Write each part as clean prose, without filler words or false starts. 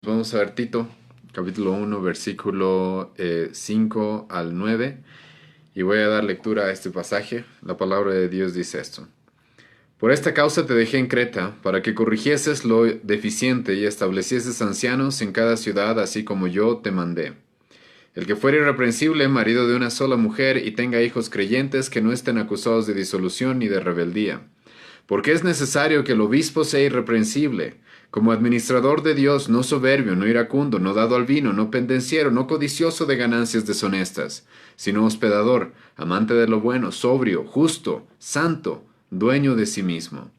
Vamos a ver Tito, capítulo 1, versículo 5 al 9, y voy a dar lectura a este pasaje. La palabra de Dios dice esto. Por esta causa te dejé en Creta, para que corrigieses lo deficiente y establecieses ancianos en cada ciudad, así como yo te mandé. El que fuere irreprensible, marido de una sola mujer, y tenga hijos creyentes que no estén acusados de disolución ni de rebeldía. Porque es necesario que el obispo sea irreprensible, como administrador de Dios, no soberbio, no iracundo, no dado al vino, no pendenciero, no codicioso de ganancias deshonestas, sino hospedador, amante de lo bueno, sobrio, justo, santo, dueño de sí mismo,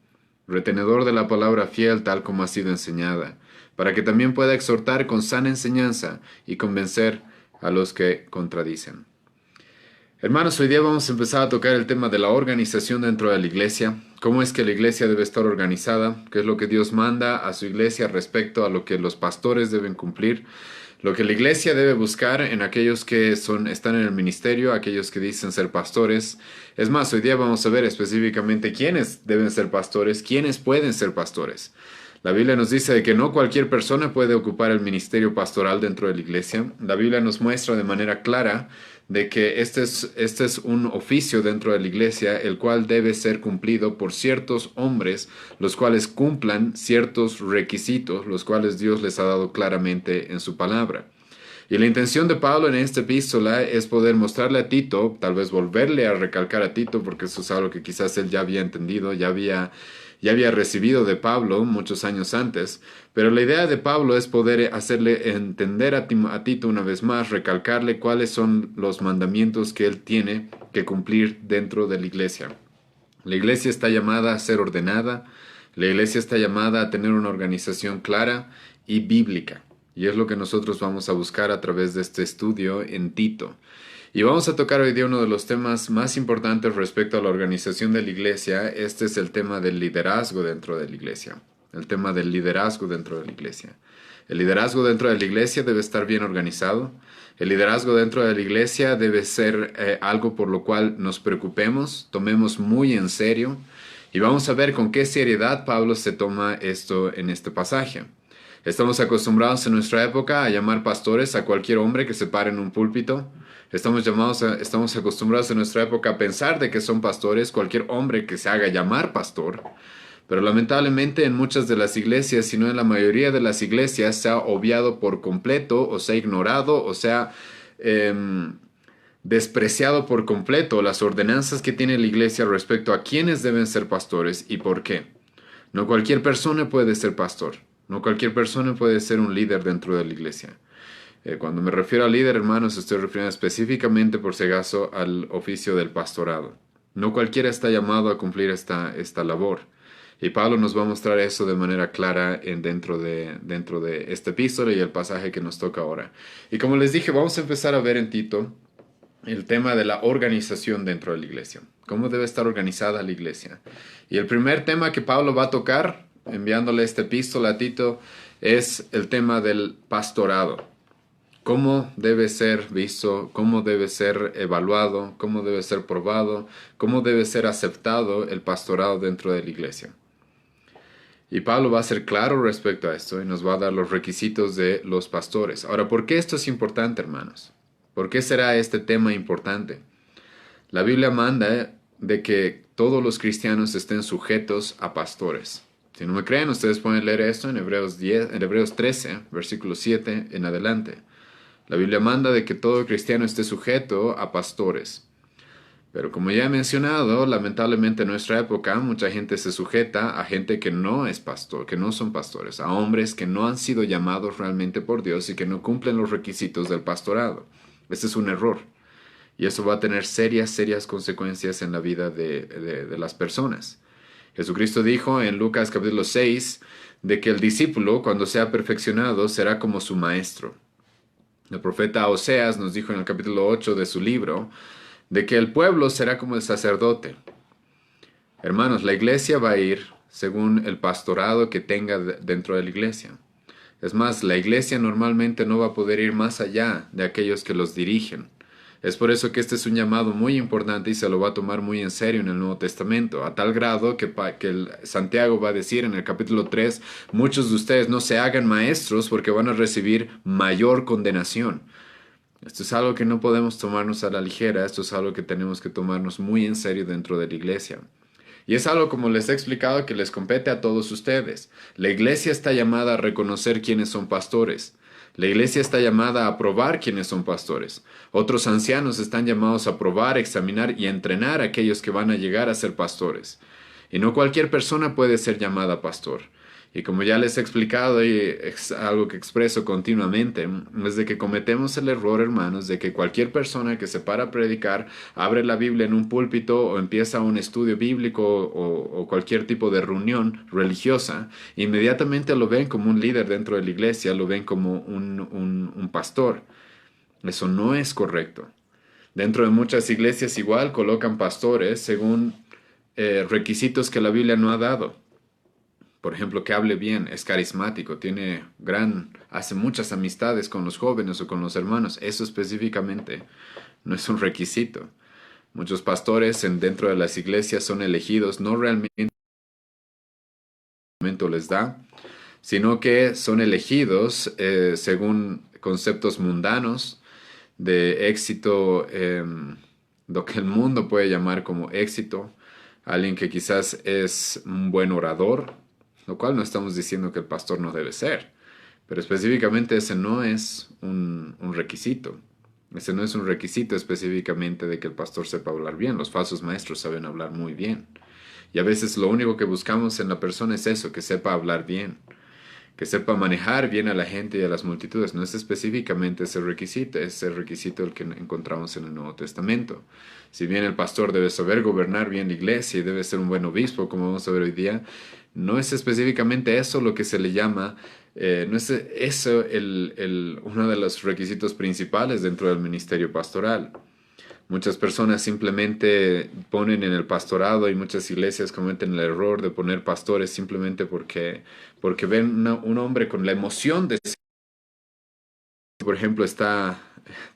retenedor de la palabra fiel tal como ha sido enseñada, para que también pueda exhortar con sana enseñanza y convencer a los que contradicen. Hermanos, hoy día vamos a empezar a tocar el tema de la organización dentro de la iglesia. ¿Cómo es que la iglesia debe estar organizada? ¿Qué es lo que Dios manda a su iglesia respecto a lo que los pastores deben cumplir? Lo que la iglesia debe buscar en aquellos que están en el ministerio, aquellos que dicen ser pastores. Es más, hoy día vamos a ver específicamente quiénes deben ser pastores, quiénes pueden ser pastores. La Biblia nos dice de que no cualquier persona puede ocupar el ministerio pastoral dentro de la iglesia. La Biblia nos muestra de manera clara de que este es un oficio dentro de la iglesia, el cual debe ser cumplido por ciertos hombres, los cuales cumplan ciertos requisitos, los cuales Dios les ha dado claramente en su palabra. Y la intención de Pablo en esta epístola es poder mostrarle a Tito, tal vez volverle a recalcar a Tito, porque eso es algo que quizás él ya había entendido, ya había recibido de Pablo muchos años antes, pero la idea de Pablo es poder hacerle entender a Tito una vez más, recalcarle cuáles son los mandamientos que él tiene que cumplir dentro de la iglesia. La iglesia está llamada a ser ordenada, la iglesia está llamada a tener una organización clara y bíblica. Y es lo que nosotros vamos a buscar a través de este estudio en Tito. Y vamos a tocar hoy día uno de los temas más importantes respecto a la organización de la iglesia. Este es el tema del liderazgo dentro de la iglesia. El tema del liderazgo dentro de la iglesia. El liderazgo dentro de la iglesia debe estar bien organizado. El liderazgo dentro de la iglesia debe ser algo por lo cual nos preocupemos, tomemos muy en serio. Y vamos a ver con qué seriedad Pablo se toma esto en este pasaje. Estamos acostumbrados en nuestra época a llamar pastores a cualquier hombre que se pare en un púlpito. Estamos acostumbrados en nuestra época a pensar de que son pastores cualquier hombre que se haga llamar pastor. Pero lamentablemente en muchas de las iglesias, si no en la mayoría de las iglesias, se ha obviado por completo o se ha ignorado o se ha despreciado por completo las ordenanzas que tiene la iglesia respecto a quiénes deben ser pastores y por qué. No cualquier persona puede ser pastor. No cualquier persona puede ser un líder dentro de la iglesia. Cuando me refiero a líder, hermanos, estoy refiriendo específicamente, por si acaso, al oficio del pastorado. No cualquiera está llamado a cumplir esta labor. Y Pablo nos va a mostrar eso de manera clara dentro de esta epístola y el pasaje que nos toca ahora. Y como les dije, vamos a empezar a ver en Tito el tema de la organización dentro de la iglesia. ¿Cómo debe estar organizada la iglesia? Y el primer tema que Pablo va a tocar enviándole esta epístola a Tito, es el tema del pastorado. ¿Cómo debe ser visto? ¿Cómo debe ser evaluado? ¿Cómo debe ser probado? ¿Cómo debe ser aceptado el pastorado dentro de la iglesia? Y Pablo va a ser claro respecto a esto y nos va a dar los requisitos de los pastores. Ahora, ¿por qué esto es importante, hermanos? ¿Por qué será este tema importante? La Biblia manda de que todos los cristianos estén sujetos a pastores. Si no me creen, ustedes pueden leer esto en Hebreos 13, versículo 7 en adelante. La Biblia manda de que todo cristiano esté sujeto a pastores. Pero como ya he mencionado, lamentablemente en nuestra época mucha gente se sujeta a gente que no es pastor, que no son pastores, a hombres que no han sido llamados realmente por Dios y que no cumplen los requisitos del pastorado. Este es un error. Y eso va a tener serias consecuencias en la vida de las personas. Jesucristo dijo en Lucas capítulo 6 de que el discípulo, cuando sea perfeccionado, será como su maestro. El profeta Oseas nos dijo en el capítulo 8 de su libro de que el pueblo será como el sacerdote. Hermanos, la iglesia va a ir según el pastorado que tenga dentro de la iglesia. Es más, la iglesia normalmente no va a poder ir más allá de aquellos que los dirigen. Es por eso que este es un llamado muy importante y se lo va a tomar muy en serio en el Nuevo Testamento, a tal grado que Santiago va a decir en el capítulo 3: muchos de ustedes no se hagan maestros porque van a recibir mayor condenación. Esto es algo que no podemos tomarnos a la ligera, esto es algo que tenemos que tomarnos muy en serio dentro de la iglesia. Y es algo, como les he explicado, que les compete a todos ustedes. La iglesia está llamada a reconocer quiénes son pastores. La iglesia está llamada a aprobar quiénes son pastores. Otros ancianos están llamados a aprobar, examinar y entrenar a aquellos que van a llegar a ser pastores. Y no cualquier persona puede ser llamada pastor. Y como ya les he explicado, y es algo que expreso continuamente, es de que cometemos el error, hermanos, de que cualquier persona que se para a predicar, abre la Biblia en un púlpito o empieza un estudio bíblico o cualquier tipo de reunión religiosa, inmediatamente lo ven como un líder dentro de la iglesia, lo ven como un pastor. Eso no es correcto. Dentro de muchas iglesias igual colocan pastores según requisitos que la Biblia no ha dado. Por ejemplo, que hable bien, es carismático, hace muchas amistades con los jóvenes o con los hermanos. Eso específicamente no es un requisito. Muchos pastores dentro de las iglesias son elegidos no realmente les da, sino que son elegidos según conceptos mundanos de éxito, lo que el mundo puede llamar como éxito. Alguien que quizás es un buen orador, lo cual no estamos diciendo que el pastor no debe ser, pero específicamente ese no es un requisito. Ese no es un requisito específicamente de que el pastor sepa hablar bien. Los falsos maestros saben hablar muy bien. Y a veces lo único que buscamos en la persona es eso, que sepa hablar bien, que sepa manejar bien a la gente y a las multitudes. No es específicamente ese requisito el que encontramos en el Nuevo Testamento. Si bien el pastor debe saber gobernar bien la iglesia y debe ser un buen obispo, como vamos a ver hoy día, no es específicamente eso lo que se le llama, no es eso uno de los requisitos principales dentro del ministerio pastoral. Muchas personas simplemente ponen en el pastorado y muchas iglesias cometen el error de poner pastores simplemente porque ven un hombre con la emoción de ser. Por ejemplo,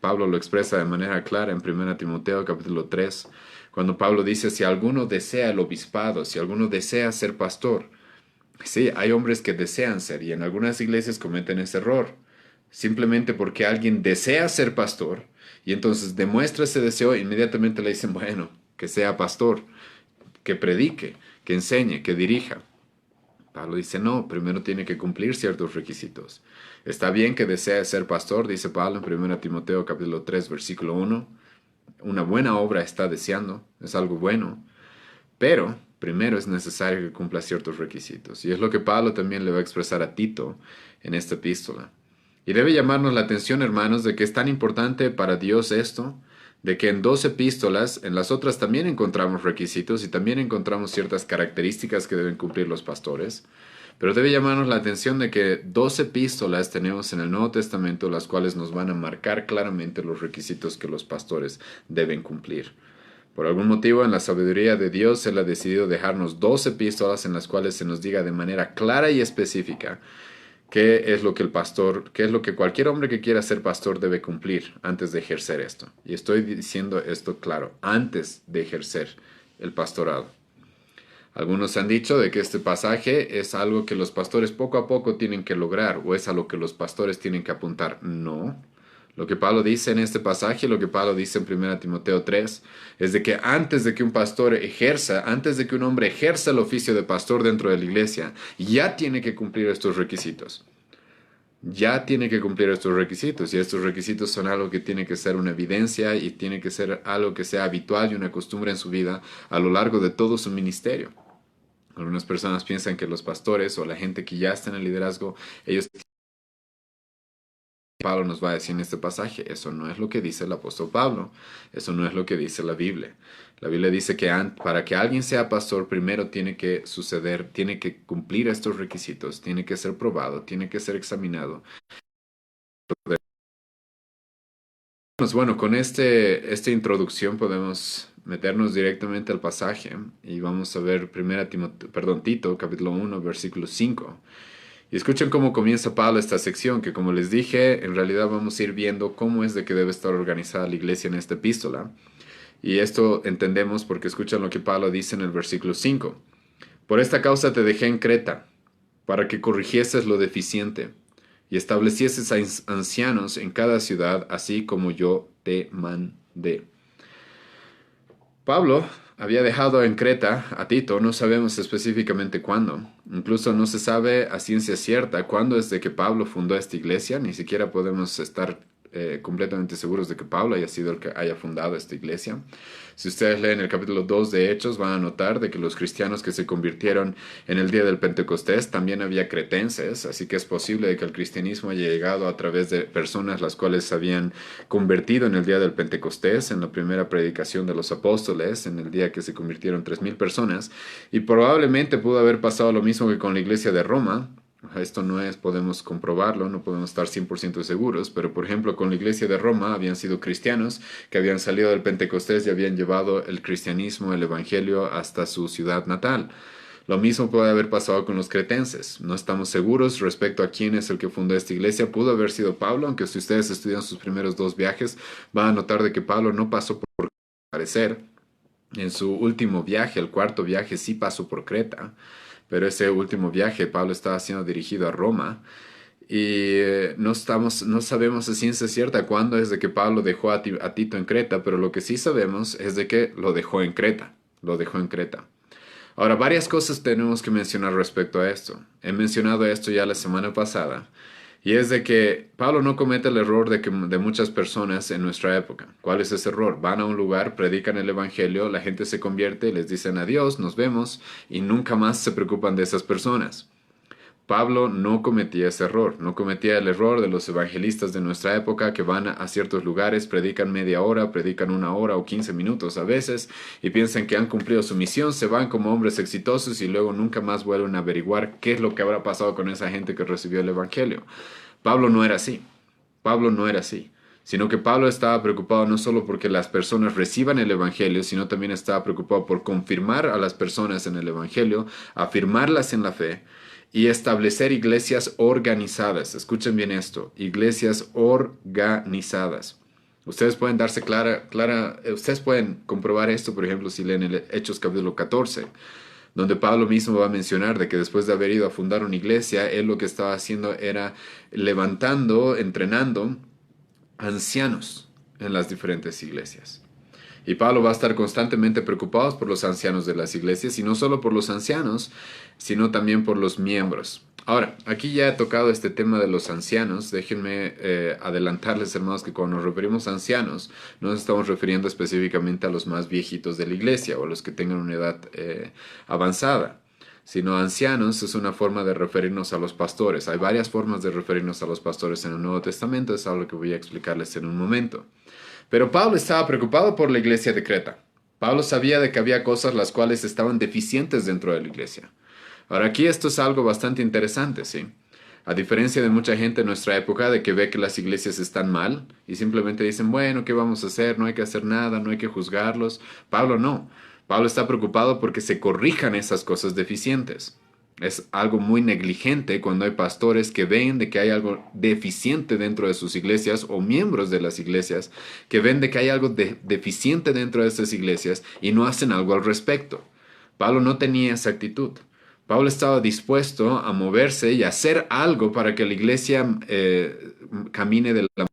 Pablo lo expresa de manera clara en 1 Timoteo capítulo 3, cuando Pablo dice: si alguno desea el obispado, si alguno desea ser pastor. Sí, hay hombres que desean ser y en algunas iglesias cometen ese error. Simplemente porque alguien desea ser pastor y entonces demuestra ese deseo, inmediatamente le dicen: bueno, que sea pastor, que predique, que enseñe, que dirija. Pablo dice: no, primero tiene que cumplir ciertos requisitos. Está bien que desee ser pastor, dice Pablo en 1 Timoteo capítulo 3, versículo 1. Una buena obra está deseando, es algo bueno, pero primero es necesario que cumpla ciertos requisitos. Y es lo que Pablo también le va a expresar a Tito en esta epístola. Y debe llamarnos la atención, hermanos, de que es tan importante para Dios esto, de que en 2 epístolas, en las otras también encontramos requisitos y también encontramos ciertas características que deben cumplir los pastores. Pero debe llamarnos la atención de que 2 epístolas tenemos en el Nuevo Testamento, las cuales nos van a marcar claramente los requisitos que los pastores deben cumplir. Por algún motivo, en la sabiduría de Dios, Él ha decidido dejarnos 2 epístolas en las cuales se nos diga de manera clara y específica qué es lo que qué es lo que cualquier hombre que quiera ser pastor debe cumplir antes de ejercer esto. Y estoy diciendo esto claro, antes de ejercer el pastorado. Algunos han dicho de que este pasaje es algo que los pastores poco a poco tienen que lograr o es a lo que los pastores tienen que apuntar. No. Lo que Pablo dice en este pasaje, lo que Pablo dice en 1 Timoteo 3, es de que antes de que antes de que un hombre ejerza el oficio de pastor dentro de la iglesia, ya tiene que cumplir estos requisitos. Ya tiene que cumplir estos requisitos y estos requisitos son algo que tiene que ser una evidencia y tiene que ser algo que sea habitual y una costumbre en su vida a lo largo de todo su ministerio. Algunas personas piensan que los pastores o la gente que ya está en el liderazgo, ellos Pablo nos va a decir en este pasaje, eso no es lo que dice el apóstol Pablo, eso no es lo que dice la Biblia. La Biblia dice que para que alguien sea pastor, primero tiene que tiene que cumplir estos requisitos, tiene que ser probado, tiene que ser examinado. Bueno, con esta introducción podemos meternos directamente al pasaje y vamos a ver Tito, capítulo 1, versículo 5. Y escuchen cómo comienza Pablo esta sección, que como les dije, en realidad vamos a ir viendo cómo es de que debe estar organizada la iglesia en esta epístola. Y esto entendemos porque escuchan lo que Pablo dice en el versículo 5. Por esta causa te dejé en Creta, para que corrigieses lo deficiente y establecieses a ancianos en cada ciudad, así como yo te mandé. Pablo había dejado en Creta a Tito, no sabemos específicamente cuándo. Incluso no se sabe a ciencia cierta cuándo es de que Pablo fundó esta iglesia, ni siquiera podemos estar completamente seguros de que Pablo haya sido el que haya fundado esta iglesia. Si ustedes leen el capítulo 2 de Hechos, van a notar de que los cristianos que se convirtieron en el día del Pentecostés también había cretenses, así que es posible de que el cristianismo haya llegado a través de personas las cuales se habían convertido en el día del Pentecostés, en la primera predicación de los apóstoles, en el día que se convirtieron 3,000 personas, y probablemente pudo haber pasado lo mismo que con la iglesia de Roma. Esto no es, podemos comprobarlo, no podemos estar 100% seguros, pero por ejemplo con la iglesia de Roma habían sido cristianos que habían salido del Pentecostés y habían llevado el cristianismo, el evangelio hasta su ciudad natal. Lo mismo puede haber pasado con los cretenses. No estamos seguros respecto a quién es el que fundó esta iglesia. Pudo haber sido Pablo, aunque si ustedes estudian sus primeros 2 viajes, van a notar de que Pablo no pasó por parecer. En su último viaje, el 4.º viaje, sí pasó por Creta. Pero ese último viaje Pablo estaba siendo dirigido a Roma y no sabemos a ciencia cierta cuándo es de que Pablo dejó a Tito en Creta, pero lo que sí sabemos es de que lo dejó en Creta, lo dejó en Creta. Ahora, varias cosas tenemos que mencionar respecto a esto. He mencionado esto ya la semana pasada. Y es de que Pablo no comete el error de muchas personas en nuestra época. ¿Cuál es ese error? Van a un lugar, predican el evangelio, la gente se convierte, les dicen adiós, nos vemos, y nunca más se preocupan de esas personas. Pablo no cometía ese error, no cometía el error de los evangelistas de nuestra época que van a ciertos lugares, predican media hora, predican 1 hora o 15 minutos a veces y piensan que han cumplido su misión, se van como hombres exitosos y luego nunca más vuelven a averiguar qué es lo que habrá pasado con esa gente que recibió el evangelio. Pablo no era así, Pablo no era así, sino que Pablo estaba preocupado no solo porque las personas reciban el evangelio, sino también estaba preocupado por confirmar a las personas en el evangelio, afirmarlas en la fe y establecer iglesias organizadas. Escuchen bien esto, iglesias organizadas. Ustedes pueden ustedes pueden comprobar esto, por ejemplo, si leen el Hechos capítulo 14, donde Pablo mismo va a mencionar de que después de haber ido a fundar una iglesia, él lo que estaba haciendo era levantando, entrenando ancianos en las diferentes iglesias. Y Pablo va a estar constantemente preocupado por los ancianos de las iglesias, y no solo por los ancianos, sino también por los miembros. Ahora, aquí ya he tocado este tema de los ancianos. Déjenme adelantarles, hermanos, que cuando nos referimos a ancianos, no nos estamos refiriendo específicamente a los más viejitos de la iglesia o a los que tengan una edad avanzada, sino ancianos es una forma de referirnos a los pastores. Hay varias formas de referirnos a los pastores en el Nuevo Testamento, es algo que voy a explicarles en un momento. Pero Pablo estaba preocupado por la iglesia de Creta. Pablo sabía de que había cosas las cuales estaban deficientes dentro de la iglesia. Ahora aquí esto es algo bastante interesante, ¿sí? A diferencia de mucha gente en nuestra época de que ve que las iglesias están mal y simplemente dicen, bueno, ¿qué vamos a hacer? No hay que hacer nada, no hay que juzgarlos. Pablo no. Pablo está preocupado porque se corrijan esas cosas deficientes. Es algo muy negligente cuando hay pastores que ven de que hay algo deficiente dentro de sus iglesias o miembros de las iglesias que ven de que hay algo deficiente dentro de estas iglesias y no hacen algo al respecto. Pablo no tenía esa actitud. Pablo estaba dispuesto a moverse y hacer algo para que la iglesia camine de la...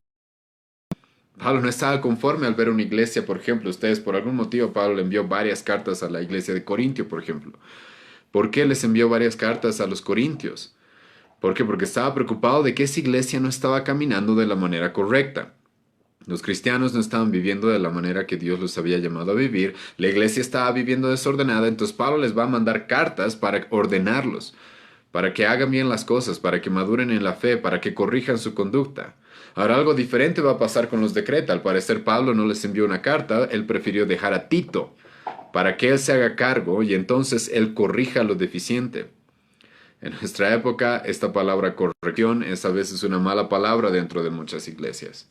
Pablo no estaba conforme al ver una iglesia, por ejemplo, ustedes por algún motivo Pablo le envió varias cartas a la iglesia de Corintio, por ejemplo. ¿Por qué les envió varias cartas a los corintios? ¿Por qué? Porque estaba preocupado de que esa iglesia no estaba caminando de la manera correcta. Los cristianos no estaban viviendo de la manera que Dios los había llamado a vivir. La iglesia estaba viviendo desordenada, entonces Pablo les va a mandar cartas para ordenarlos, para que hagan bien las cosas, para que maduren en la fe, para que corrijan su conducta. Ahora algo diferente va a pasar con los de Creta. Al parecer Pablo no les envió una carta, él prefirió dejar a Tito para que él se haga cargo y entonces él corrija lo deficiente. En nuestra época, esta palabra corrección es a veces una mala palabra dentro de muchas iglesias,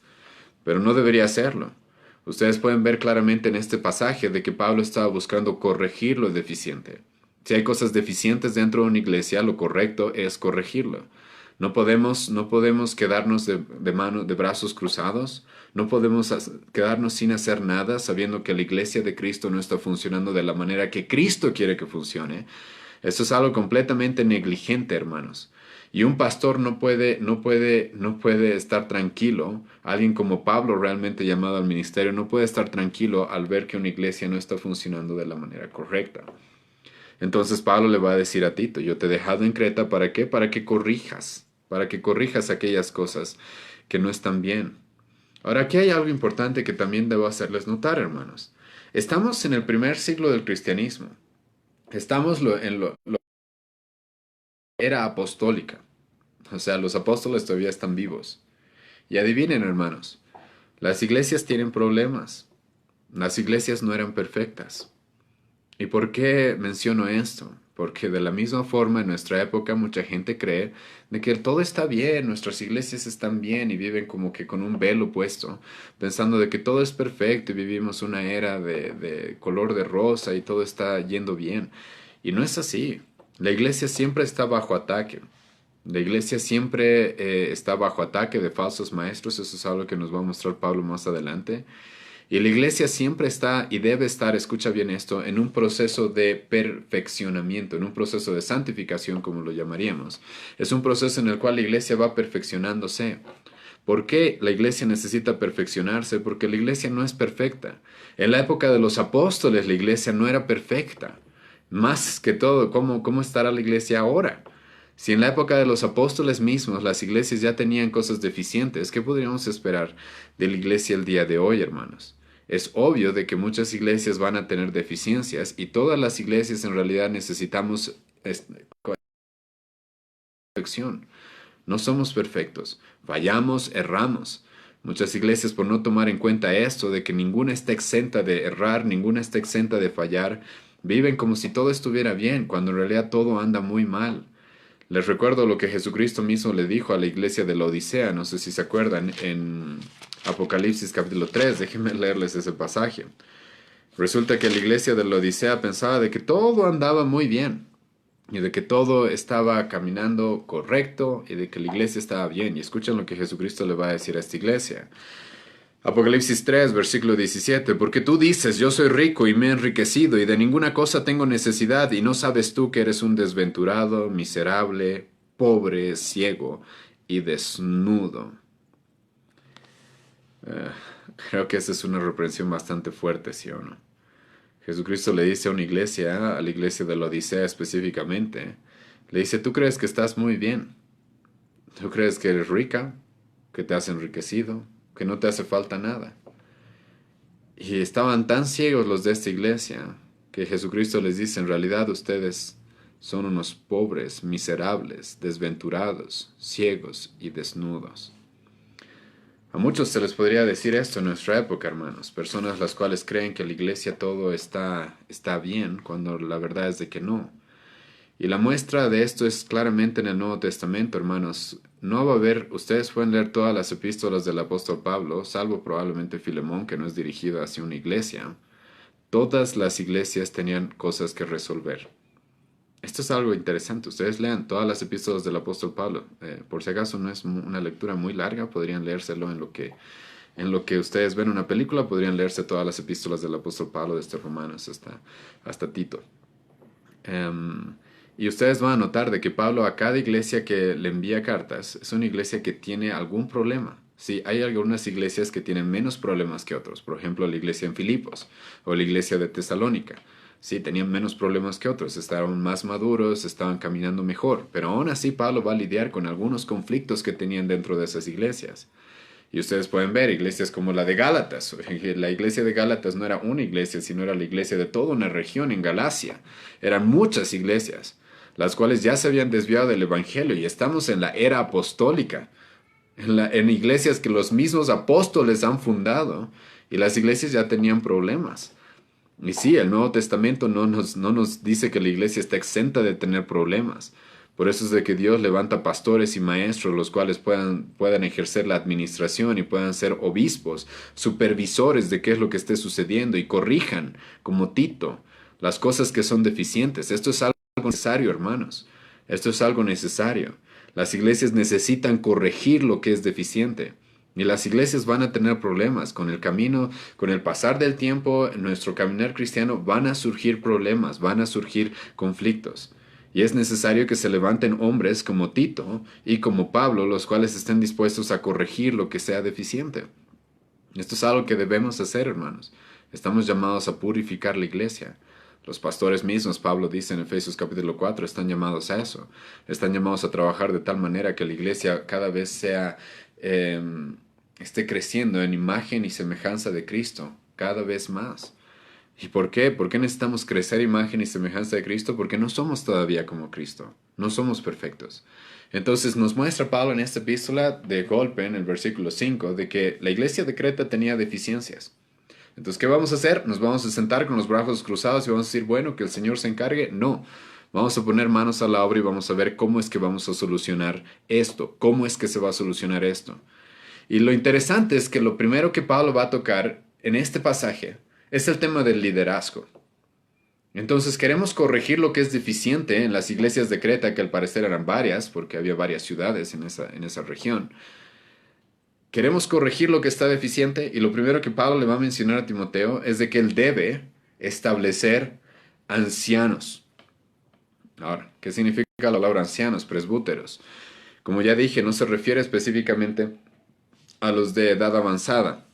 pero no debería serlo. Ustedes pueden ver claramente en este pasaje de que Pablo estaba buscando corregir lo deficiente. Si hay cosas deficientes dentro de una iglesia, lo correcto es corregirlo. No podemos quedarnos de brazos cruzados. No podemos quedarnos sin hacer nada sabiendo que la iglesia de Cristo no está funcionando de la manera que Cristo quiere que funcione. Esto es algo completamente negligente, hermanos. Y un pastor no puede estar tranquilo. Alguien como Pablo, realmente llamado al ministerio, no puede estar tranquilo al ver que una iglesia no está funcionando de la manera correcta. Entonces Pablo le va a decir a Tito, yo te he dejado en Creta, ¿para qué? Para que corrijas aquellas cosas que no están bien. Ahora, aquí hay algo importante que también debo hacerles notar, hermanos. Estamos en el primer siglo del cristianismo. Estamos en lo era apostólica. O sea, los apóstoles todavía están vivos. Y adivinen, hermanos, las iglesias tienen problemas. Las iglesias no eran perfectas. ¿Y por qué menciono esto? Porque de la misma forma en nuestra época mucha gente cree de que todo está bien, nuestras iglesias están bien y viven como que con un velo puesto, pensando de que todo es perfecto y vivimos una era de color de rosa y todo está yendo bien. Y no es así. La iglesia siempre está bajo ataque. La iglesia siempre está bajo ataque de falsos maestros. Eso es algo que nos va a mostrar Pablo más adelante. Y la iglesia siempre está y debe estar, escucha bien esto, en un proceso de perfeccionamiento, en un proceso de santificación, como lo llamaríamos. Es un proceso en el cual la iglesia va perfeccionándose. ¿Por qué la iglesia necesita perfeccionarse? Porque la iglesia no es perfecta. En la época de los apóstoles la iglesia no era perfecta. Más que todo, ¿cómo estará la iglesia ahora? Si en la época de los apóstoles mismos las iglesias ya tenían cosas deficientes, ¿qué podríamos esperar de la iglesia el día de hoy, hermanos? Es obvio de que muchas iglesias van a tener deficiencias y todas las iglesias en realidad necesitamos perfección. No somos perfectos, fallamos, erramos. Muchas iglesias por no tomar en cuenta esto de que ninguna está exenta de errar, ninguna está exenta de fallar, viven como si todo estuviera bien, cuando en realidad todo anda muy mal. Les recuerdo lo que Jesucristo mismo le dijo a la iglesia de la Odisea, no sé si se acuerdan, en Apocalipsis capítulo 3, déjenme leerles ese pasaje. Resulta que la iglesia de la Odisea pensaba de que todo andaba muy bien y de que todo estaba caminando correcto y de que la iglesia estaba bien. Y escuchen lo que Jesucristo le va a decir a esta iglesia. Apocalipsis 3, versículo 17, porque tú dices, yo soy rico y me he enriquecido y de ninguna cosa tengo necesidad y no sabes tú que eres un desventurado, miserable, pobre, ciego y desnudo. Eh, Creo que esa es una reprensión bastante fuerte, ¿sí o no? Jesucristo le dice a una iglesia, a la iglesia de la Odisea específicamente, le dice, tú crees que estás muy bien, tú crees que eres rica, que te has enriquecido, que no te hace falta nada. Y estaban tan ciegos los de esta iglesia que Jesucristo les dice, en realidad ustedes son unos pobres, miserables, desventurados, ciegos y desnudos. A muchos se les podría decir esto en nuestra época, hermanos, personas las cuales creen que la iglesia todo está bien, cuando la verdad es de que no. Y la muestra de esto es claramente en el Nuevo Testamento, hermanos. No va a haber, ustedes pueden leer todas las epístolas del apóstol Pablo, salvo probablemente Filemón, que no es dirigido hacia una iglesia. Todas las iglesias tenían cosas que resolver. Esto es algo interesante. Ustedes lean todas las epístolas del apóstol Pablo. Por si acaso no es una lectura muy larga, podrían leérselo en lo que ustedes ven una película, podrían leerse todas las epístolas del apóstol Pablo, desde Romanos hasta Tito. Y ustedes van a notar de que Pablo a cada iglesia que le envía cartas es una iglesia que tiene algún problema. Sí, hay algunas iglesias que tienen menos problemas que otros. Por ejemplo, la iglesia en Filipos o la iglesia de Tesalónica. Sí, tenían menos problemas que otros, estaban más maduros, estaban caminando mejor. Pero aún así Pablo va a lidiar con algunos conflictos que tenían dentro de esas iglesias. Y ustedes pueden ver iglesias como la de Gálatas. La iglesia de Gálatas no era una iglesia, sino era la iglesia de toda una región en Galacia. Eran muchas iglesias, las cuales ya se habían desviado del Evangelio y estamos en la era apostólica, en iglesias que los mismos apóstoles han fundado y las iglesias ya tenían problemas. Y sí, el Nuevo Testamento no nos dice que la iglesia está exenta de tener problemas. Por eso es de que Dios levanta pastores y maestros, los cuales puedan ejercer la administración y puedan ser obispos, supervisores de qué es lo que esté sucediendo y corrijan, como Tito, las cosas que son deficientes. Esto es algo necesario, hermanos. Esto es algo necesario. Las iglesias necesitan corregir lo que es deficiente. Y las iglesias van a tener problemas con el camino, con el pasar del tiempo, en nuestro caminar cristiano van a surgir problemas, van a surgir conflictos. Y es necesario que se levanten hombres como Tito y como Pablo, los cuales estén dispuestos a corregir lo que sea deficiente. Esto es algo que debemos hacer, hermanos. Estamos llamados a purificar la iglesia. Los pastores mismos, Pablo dice en Efesios capítulo 4, están llamados a eso. Están llamados a trabajar de tal manera que la iglesia cada vez esté creciendo en imagen y semejanza de Cristo, cada vez más. ¿Y por qué? ¿Por qué necesitamos crecer imagen y semejanza de Cristo? Porque no somos todavía como Cristo. No somos perfectos. Entonces nos muestra Pablo en esta epístola de golpe, en el versículo 5, de que la iglesia de Creta tenía deficiencias. Entonces, ¿qué vamos a hacer? ¿Nos vamos a sentar con los brazos cruzados y vamos a decir, bueno, que el Señor se encargue? No. Vamos a poner manos a la obra y vamos a ver cómo es que vamos a solucionar esto. ¿Cómo es que se va a solucionar esto? Y lo interesante es que lo primero que Pablo va a tocar en este pasaje es el tema del liderazgo. Entonces queremos corregir lo que es deficiente en las iglesias de Creta, que al parecer eran varias, porque había varias ciudades en esa región. Queremos corregir lo que está deficiente y lo primero que Pablo le va a mencionar a Timoteo es de que él debe establecer ancianos. Ahora, ¿qué significa la palabra ancianos, presbúteros? Como ya dije, no se refiere específicamente a los de edad avanzada,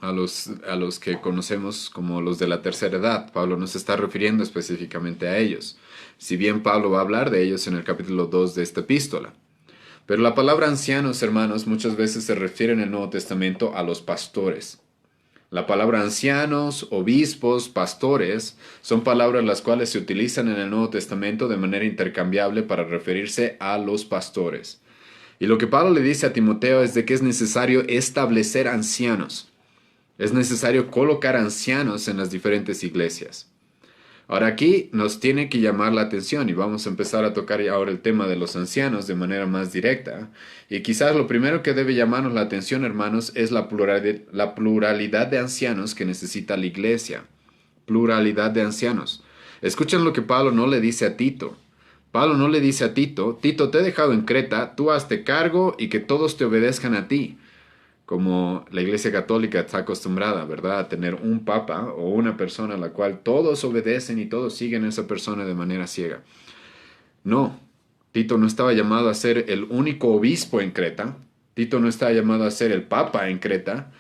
a los que conocemos como los de la tercera edad. Pablo no se está refiriendo específicamente a ellos, si bien Pablo va a hablar de ellos en el capítulo 2 de esta epístola. Pero la palabra ancianos, hermanos, muchas veces se refiere en el Nuevo Testamento a los pastores. La palabra ancianos, obispos, pastores, son palabras las cuales se utilizan en el Nuevo Testamento de manera intercambiable para referirse a los pastores. Y lo que Pablo le dice a Timoteo es de que es necesario establecer ancianos. Es necesario colocar ancianos en las diferentes iglesias. Ahora aquí nos tiene que llamar la atención y vamos a empezar a tocar ahora el tema de los ancianos de manera más directa. Y quizás lo primero que debe llamarnos la atención, hermanos, es la pluralidad de ancianos que necesita la iglesia. Pluralidad de ancianos. Escuchen lo que Pablo no le dice a Tito. Pablo no le dice a Tito, Tito, te he dejado en Creta, tú hazte cargo y que todos te obedezcan a ti. Como la Iglesia Católica está acostumbrada, ¿verdad?, a tener un papa o una persona a la cual todos obedecen y todos siguen a esa persona de manera ciega. No, Tito no estaba llamado a ser el único obispo en Creta. Tito no estaba llamado a ser el papa en Creta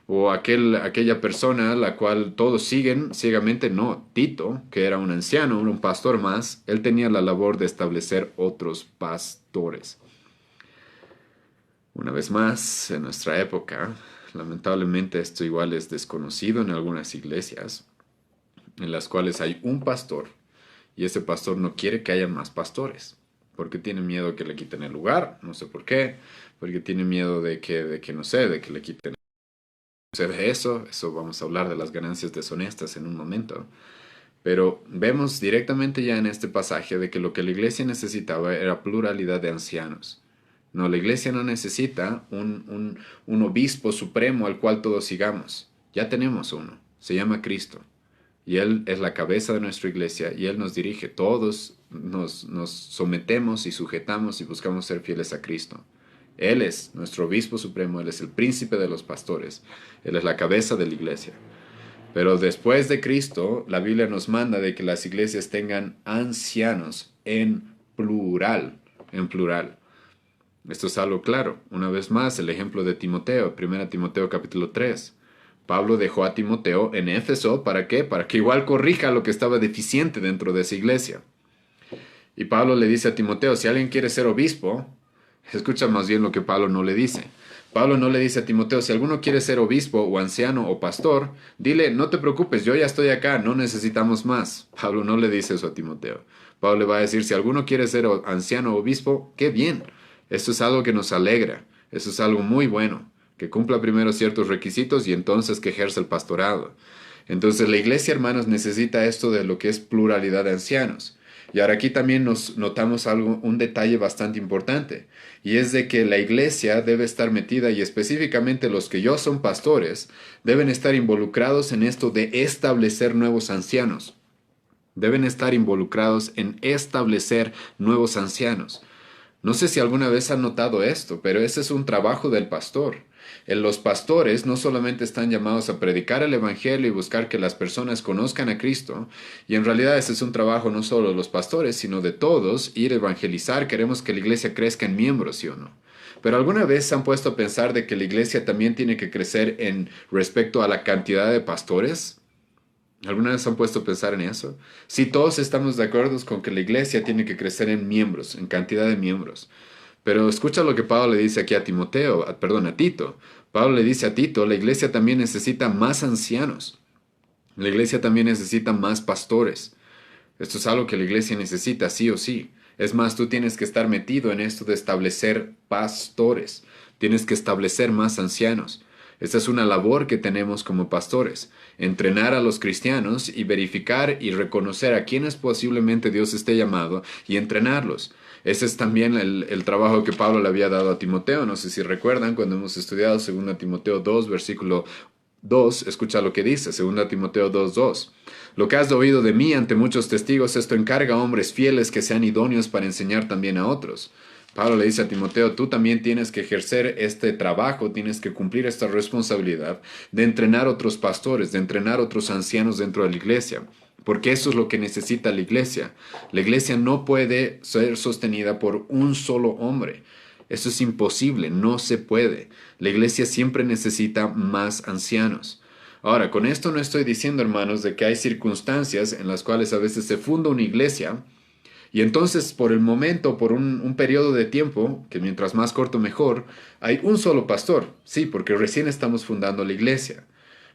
o aquella persona a la cual todos siguen ciegamente. No, Tito, que era un anciano, un pastor más, él tenía la labor de establecer otros pastores. Una vez más, en nuestra época, lamentablemente esto igual es desconocido en algunas iglesias, en las cuales hay un pastor y ese pastor no quiere que haya más pastores, porque tiene miedo que le quiten el lugar, no sé por qué, porque tiene miedo de que no sé, de que le quiten. De eso vamos a hablar de las ganancias deshonestas en un momento. Pero vemos directamente ya en este pasaje de que lo que la iglesia necesitaba era pluralidad de ancianos. No, la iglesia no necesita un obispo supremo al cual todos sigamos. Ya tenemos uno. Se llama Cristo. Y Él es la cabeza de nuestra iglesia y Él nos dirige. Todos nos sometemos y sujetamos y buscamos ser fieles a Cristo. Él es nuestro obispo supremo. Él es el príncipe de los pastores. Él es la cabeza de la iglesia. Pero después de Cristo, la Biblia nos manda de que las iglesias tengan ancianos en plural. En plural. Esto es algo claro. Una vez más, el ejemplo de Timoteo, 1 Timoteo capítulo 3. Pablo dejó a Timoteo en Éfeso, ¿para qué? Para que igual corrija lo que estaba deficiente dentro de esa iglesia. Y Pablo le dice a Timoteo, si alguien quiere ser obispo, escucha más bien lo que Pablo no le dice. Pablo no le dice a Timoteo, si alguno quiere ser obispo o anciano o pastor, dile, no te preocupes, yo ya estoy acá, no necesitamos más. Pablo no le dice eso a Timoteo. Pablo le va a decir, si alguno quiere ser anciano o obispo, qué bien. Esto es algo que nos alegra, eso es algo muy bueno, que cumpla primero ciertos requisitos y entonces que ejerza el pastorado. Entonces la iglesia, hermanos, necesita esto de lo que es pluralidad de ancianos. Y ahora aquí también nos notamos un detalle bastante importante, y es de que la iglesia debe estar metida, y específicamente los que ya son pastores, deben estar involucrados en esto de establecer nuevos ancianos. Deben estar involucrados en establecer nuevos ancianos. No sé si alguna vez han notado esto, pero ese es un trabajo del pastor. Los pastores no solamente están llamados a predicar el Evangelio y buscar que las personas conozcan a Cristo, y en realidad ese es un trabajo no solo de los pastores, sino de todos, ir a evangelizar. Queremos que la iglesia crezca en miembros, ¿sí o no? Pero alguna vez se han puesto a pensar de que la iglesia también tiene que crecer en respecto a la cantidad de pastores. ¿Alguna vez han puesto a pensar en eso? Si todos estamos de acuerdo con que la iglesia tiene que crecer en miembros, en cantidad de miembros. Pero escucha lo que Pablo le dice aquí a Timoteo, perdón, a Tito. Pablo le dice a Tito, la iglesia también necesita más ancianos. La iglesia también necesita más pastores. Esto es algo que la iglesia necesita, sí o sí. Es más, tú tienes que estar metido en esto de establecer pastores. Tienes que establecer más ancianos. Esta es una labor que tenemos como pastores. Entrenar a los cristianos y verificar y reconocer a quienes posiblemente Dios esté llamado y entrenarlos. Ese es también el trabajo que Pablo le había dado a Timoteo. No sé si recuerdan cuando hemos estudiado 2 Timoteo 2, versículo 2, escucha lo que dice, 2 Timoteo 2:2. Lo que has oído de mí ante muchos testigos, esto encarga a hombres fieles que sean idóneos para enseñar también a otros. Pablo le dice a Timoteo, tú también tienes que ejercer este trabajo, tienes que cumplir esta responsabilidad de entrenar otros pastores, de entrenar otros ancianos dentro de la iglesia. Porque eso es lo que necesita la iglesia. La iglesia no puede ser sostenida por un solo hombre. Eso es imposible, no se puede. La iglesia siempre necesita más ancianos. Ahora, con esto no estoy diciendo, hermanos, de que hay circunstancias en las cuales a veces se funda una iglesia y entonces por el momento, por un periodo de tiempo, que mientras más corto mejor, hay un solo pastor. Sí, porque recién estamos fundando la iglesia.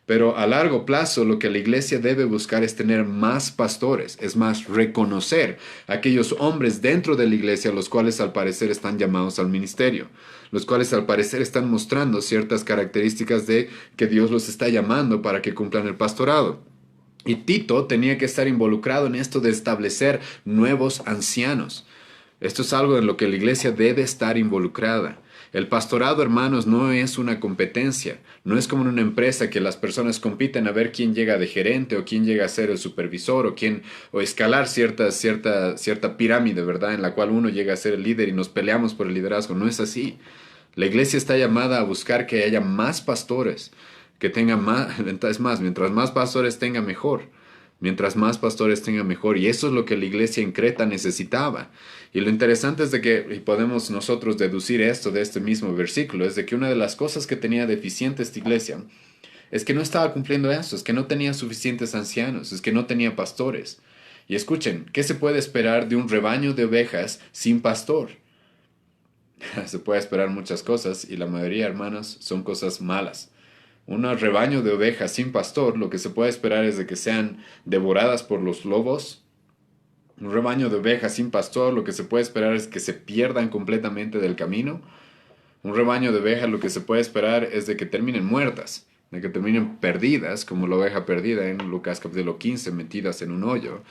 Pero a largo plazo lo que la iglesia debe buscar es tener más pastores, es más, reconocer a aquellos hombres dentro de la iglesia los cuales al parecer están llamados al ministerio, los cuales al parecer están mostrando ciertas características de que Dios los está llamando para que cumplan el pastorado. Y Tito tenía que estar involucrado en esto de establecer nuevos ancianos. Esto es algo en lo que la iglesia debe estar involucrada. El pastorado, hermanos, no es una competencia, no es como en una empresa que las personas compiten a ver quién llega de gerente o quién llega a ser el supervisor o escalar cierta pirámide, ¿verdad? En la cual uno llega a ser el líder y nos peleamos por el liderazgo. No es así. La iglesia está llamada a buscar que haya más pastores, que tengan más, es más, mientras más pastores tenga mejor. Mientras más pastores tenga mejor. Y eso es lo que la iglesia en Creta necesitaba. Y lo interesante es de que, y podemos nosotros deducir esto de este mismo versículo, es de que una de las cosas que tenía deficiente esta iglesia es que no estaba cumpliendo eso, es que no tenía suficientes ancianos, es que no tenía pastores. Y escuchen, ¿qué se puede esperar de un rebaño de ovejas sin pastor? Se puede esperar muchas cosas y la mayoría, hermanos, son cosas malas. Un rebaño de ovejas sin pastor, lo que se puede esperar es de que sean devoradas por los lobos. Un rebaño de ovejas sin pastor, lo que se puede esperar es que se pierdan completamente del camino. Un rebaño de ovejas, lo que se puede esperar es de que terminen muertas, de que terminen perdidas, como la oveja perdida en Lucas capítulo 15, metidas en un hoyo.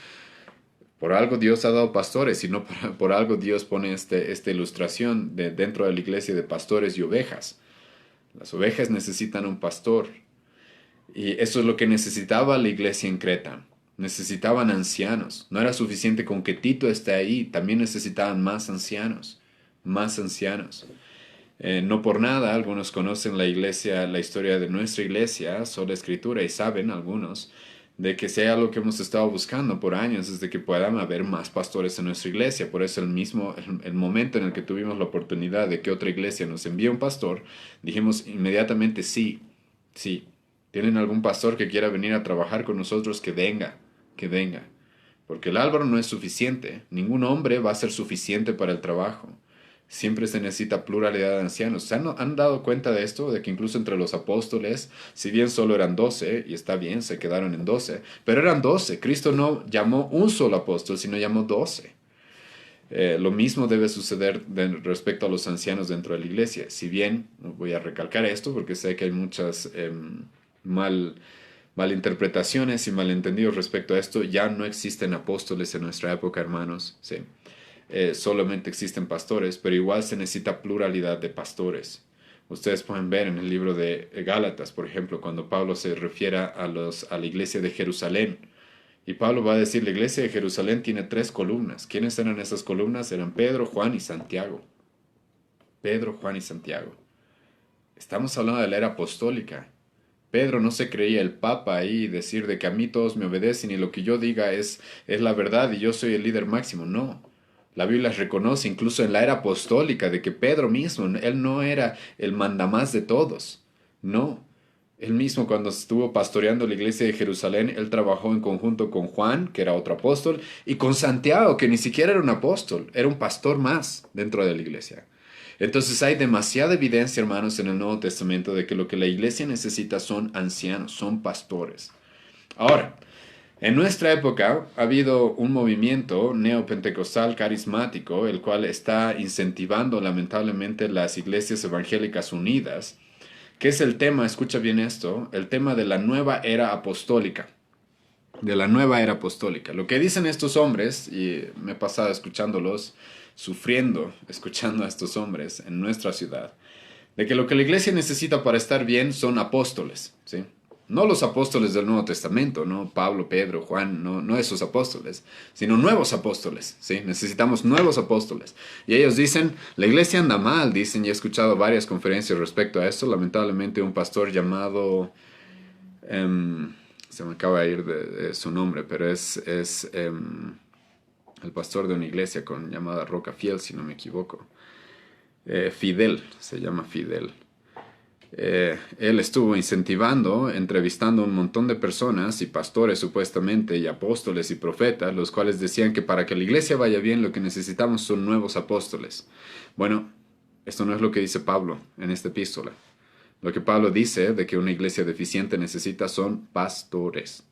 Por algo Dios ha dado pastores y no por algo Dios pone esta ilustración dentro de la iglesia de pastores y ovejas. Las ovejas necesitan un pastor. Y eso es lo que necesitaba la iglesia en Creta. Necesitaban ancianos. No era suficiente con que Tito esté ahí. También necesitaban más ancianos. Más ancianos. No por nada, algunos conocen la iglesia, la historia de nuestra iglesia, sola escritura, y saben algunos de que sea lo que hemos estado buscando por años, es de que puedan haber más pastores en nuestra iglesia. Por eso el momento en el que tuvimos la oportunidad de que otra iglesia nos envíe un pastor, dijimos inmediatamente sí, sí. ¿Tienen algún pastor que quiera venir a trabajar con nosotros? Que venga, que venga. Porque el Álvaro no es suficiente. Ningún hombre va a ser suficiente para el trabajo. Siempre se necesita pluralidad de ancianos. ¿Se han dado cuenta de esto? De que incluso entre los apóstoles, si bien solo eran 12, y está bien, se quedaron en 12, pero eran 12. Cristo no llamó un solo apóstol, sino llamó 12. Lo mismo debe suceder respecto a los ancianos dentro de la iglesia. Si bien, voy a recalcar esto porque sé que hay muchas malinterpretaciones y malentendidos respecto a esto, ya no existen apóstoles en nuestra época, hermanos. Sí. Solamente existen pastores, pero igual se necesita pluralidad de pastores. Ustedes pueden ver en el libro de Gálatas, por ejemplo, cuando Pablo se refiere a la iglesia de Jerusalén, Y Pablo va a decir, la iglesia de Jerusalén tiene 3 columnas. ¿Quiénes eran esas columnas? Eran Pedro, Juan y Santiago. Pedro, Juan y Santiago. Estamos hablando de la era apostólica. Pedro no se creía el papa ahí y decir de que a mí todos me obedecen y lo que yo diga es la verdad y yo soy el líder máximo. No. La Biblia reconoce incluso en la era apostólica de que Pedro mismo, él no era el mandamás de todos. No. Él mismo cuando estuvo pastoreando la iglesia de Jerusalén, él trabajó en conjunto con Juan, que era otro apóstol, y con Santiago, que ni siquiera era un apóstol, era un pastor más dentro de la iglesia. Entonces hay demasiada evidencia, hermanos, en el Nuevo Testamento de que lo que la iglesia necesita son ancianos, son pastores. Ahora, en nuestra época ha habido un movimiento neopentecostal carismático, el cual está incentivando lamentablemente las iglesias evangélicas unidas, que es el tema, escucha bien esto, el tema de la nueva era apostólica. De la nueva era apostólica. Lo que dicen estos hombres, y me he pasado escuchándolos, sufriendo, escuchando a estos hombres en nuestra ciudad, de que lo que la iglesia necesita para estar bien son apóstoles, ¿sí? No los apóstoles del Nuevo Testamento, no Pablo, Pedro, Juan, no esos apóstoles, sino nuevos apóstoles, ¿sí? Necesitamos nuevos apóstoles. Y ellos dicen, la iglesia anda mal, dicen, y he escuchado varias conferencias respecto a esto. Lamentablemente un pastor llamado, se me acaba de ir de su nombre, pero es el pastor de una iglesia llamada Roca Fiel, si no me equivoco. Fidel, se llama Fidel. Él estuvo incentivando, entrevistando a un montón de personas y pastores supuestamente y apóstoles y profetas, los cuales decían que para que la iglesia vaya bien lo que necesitamos son nuevos apóstoles. Bueno, esto no es lo que dice Pablo en esta epístola. Lo que Pablo dice de que una iglesia deficiente necesita son pastores.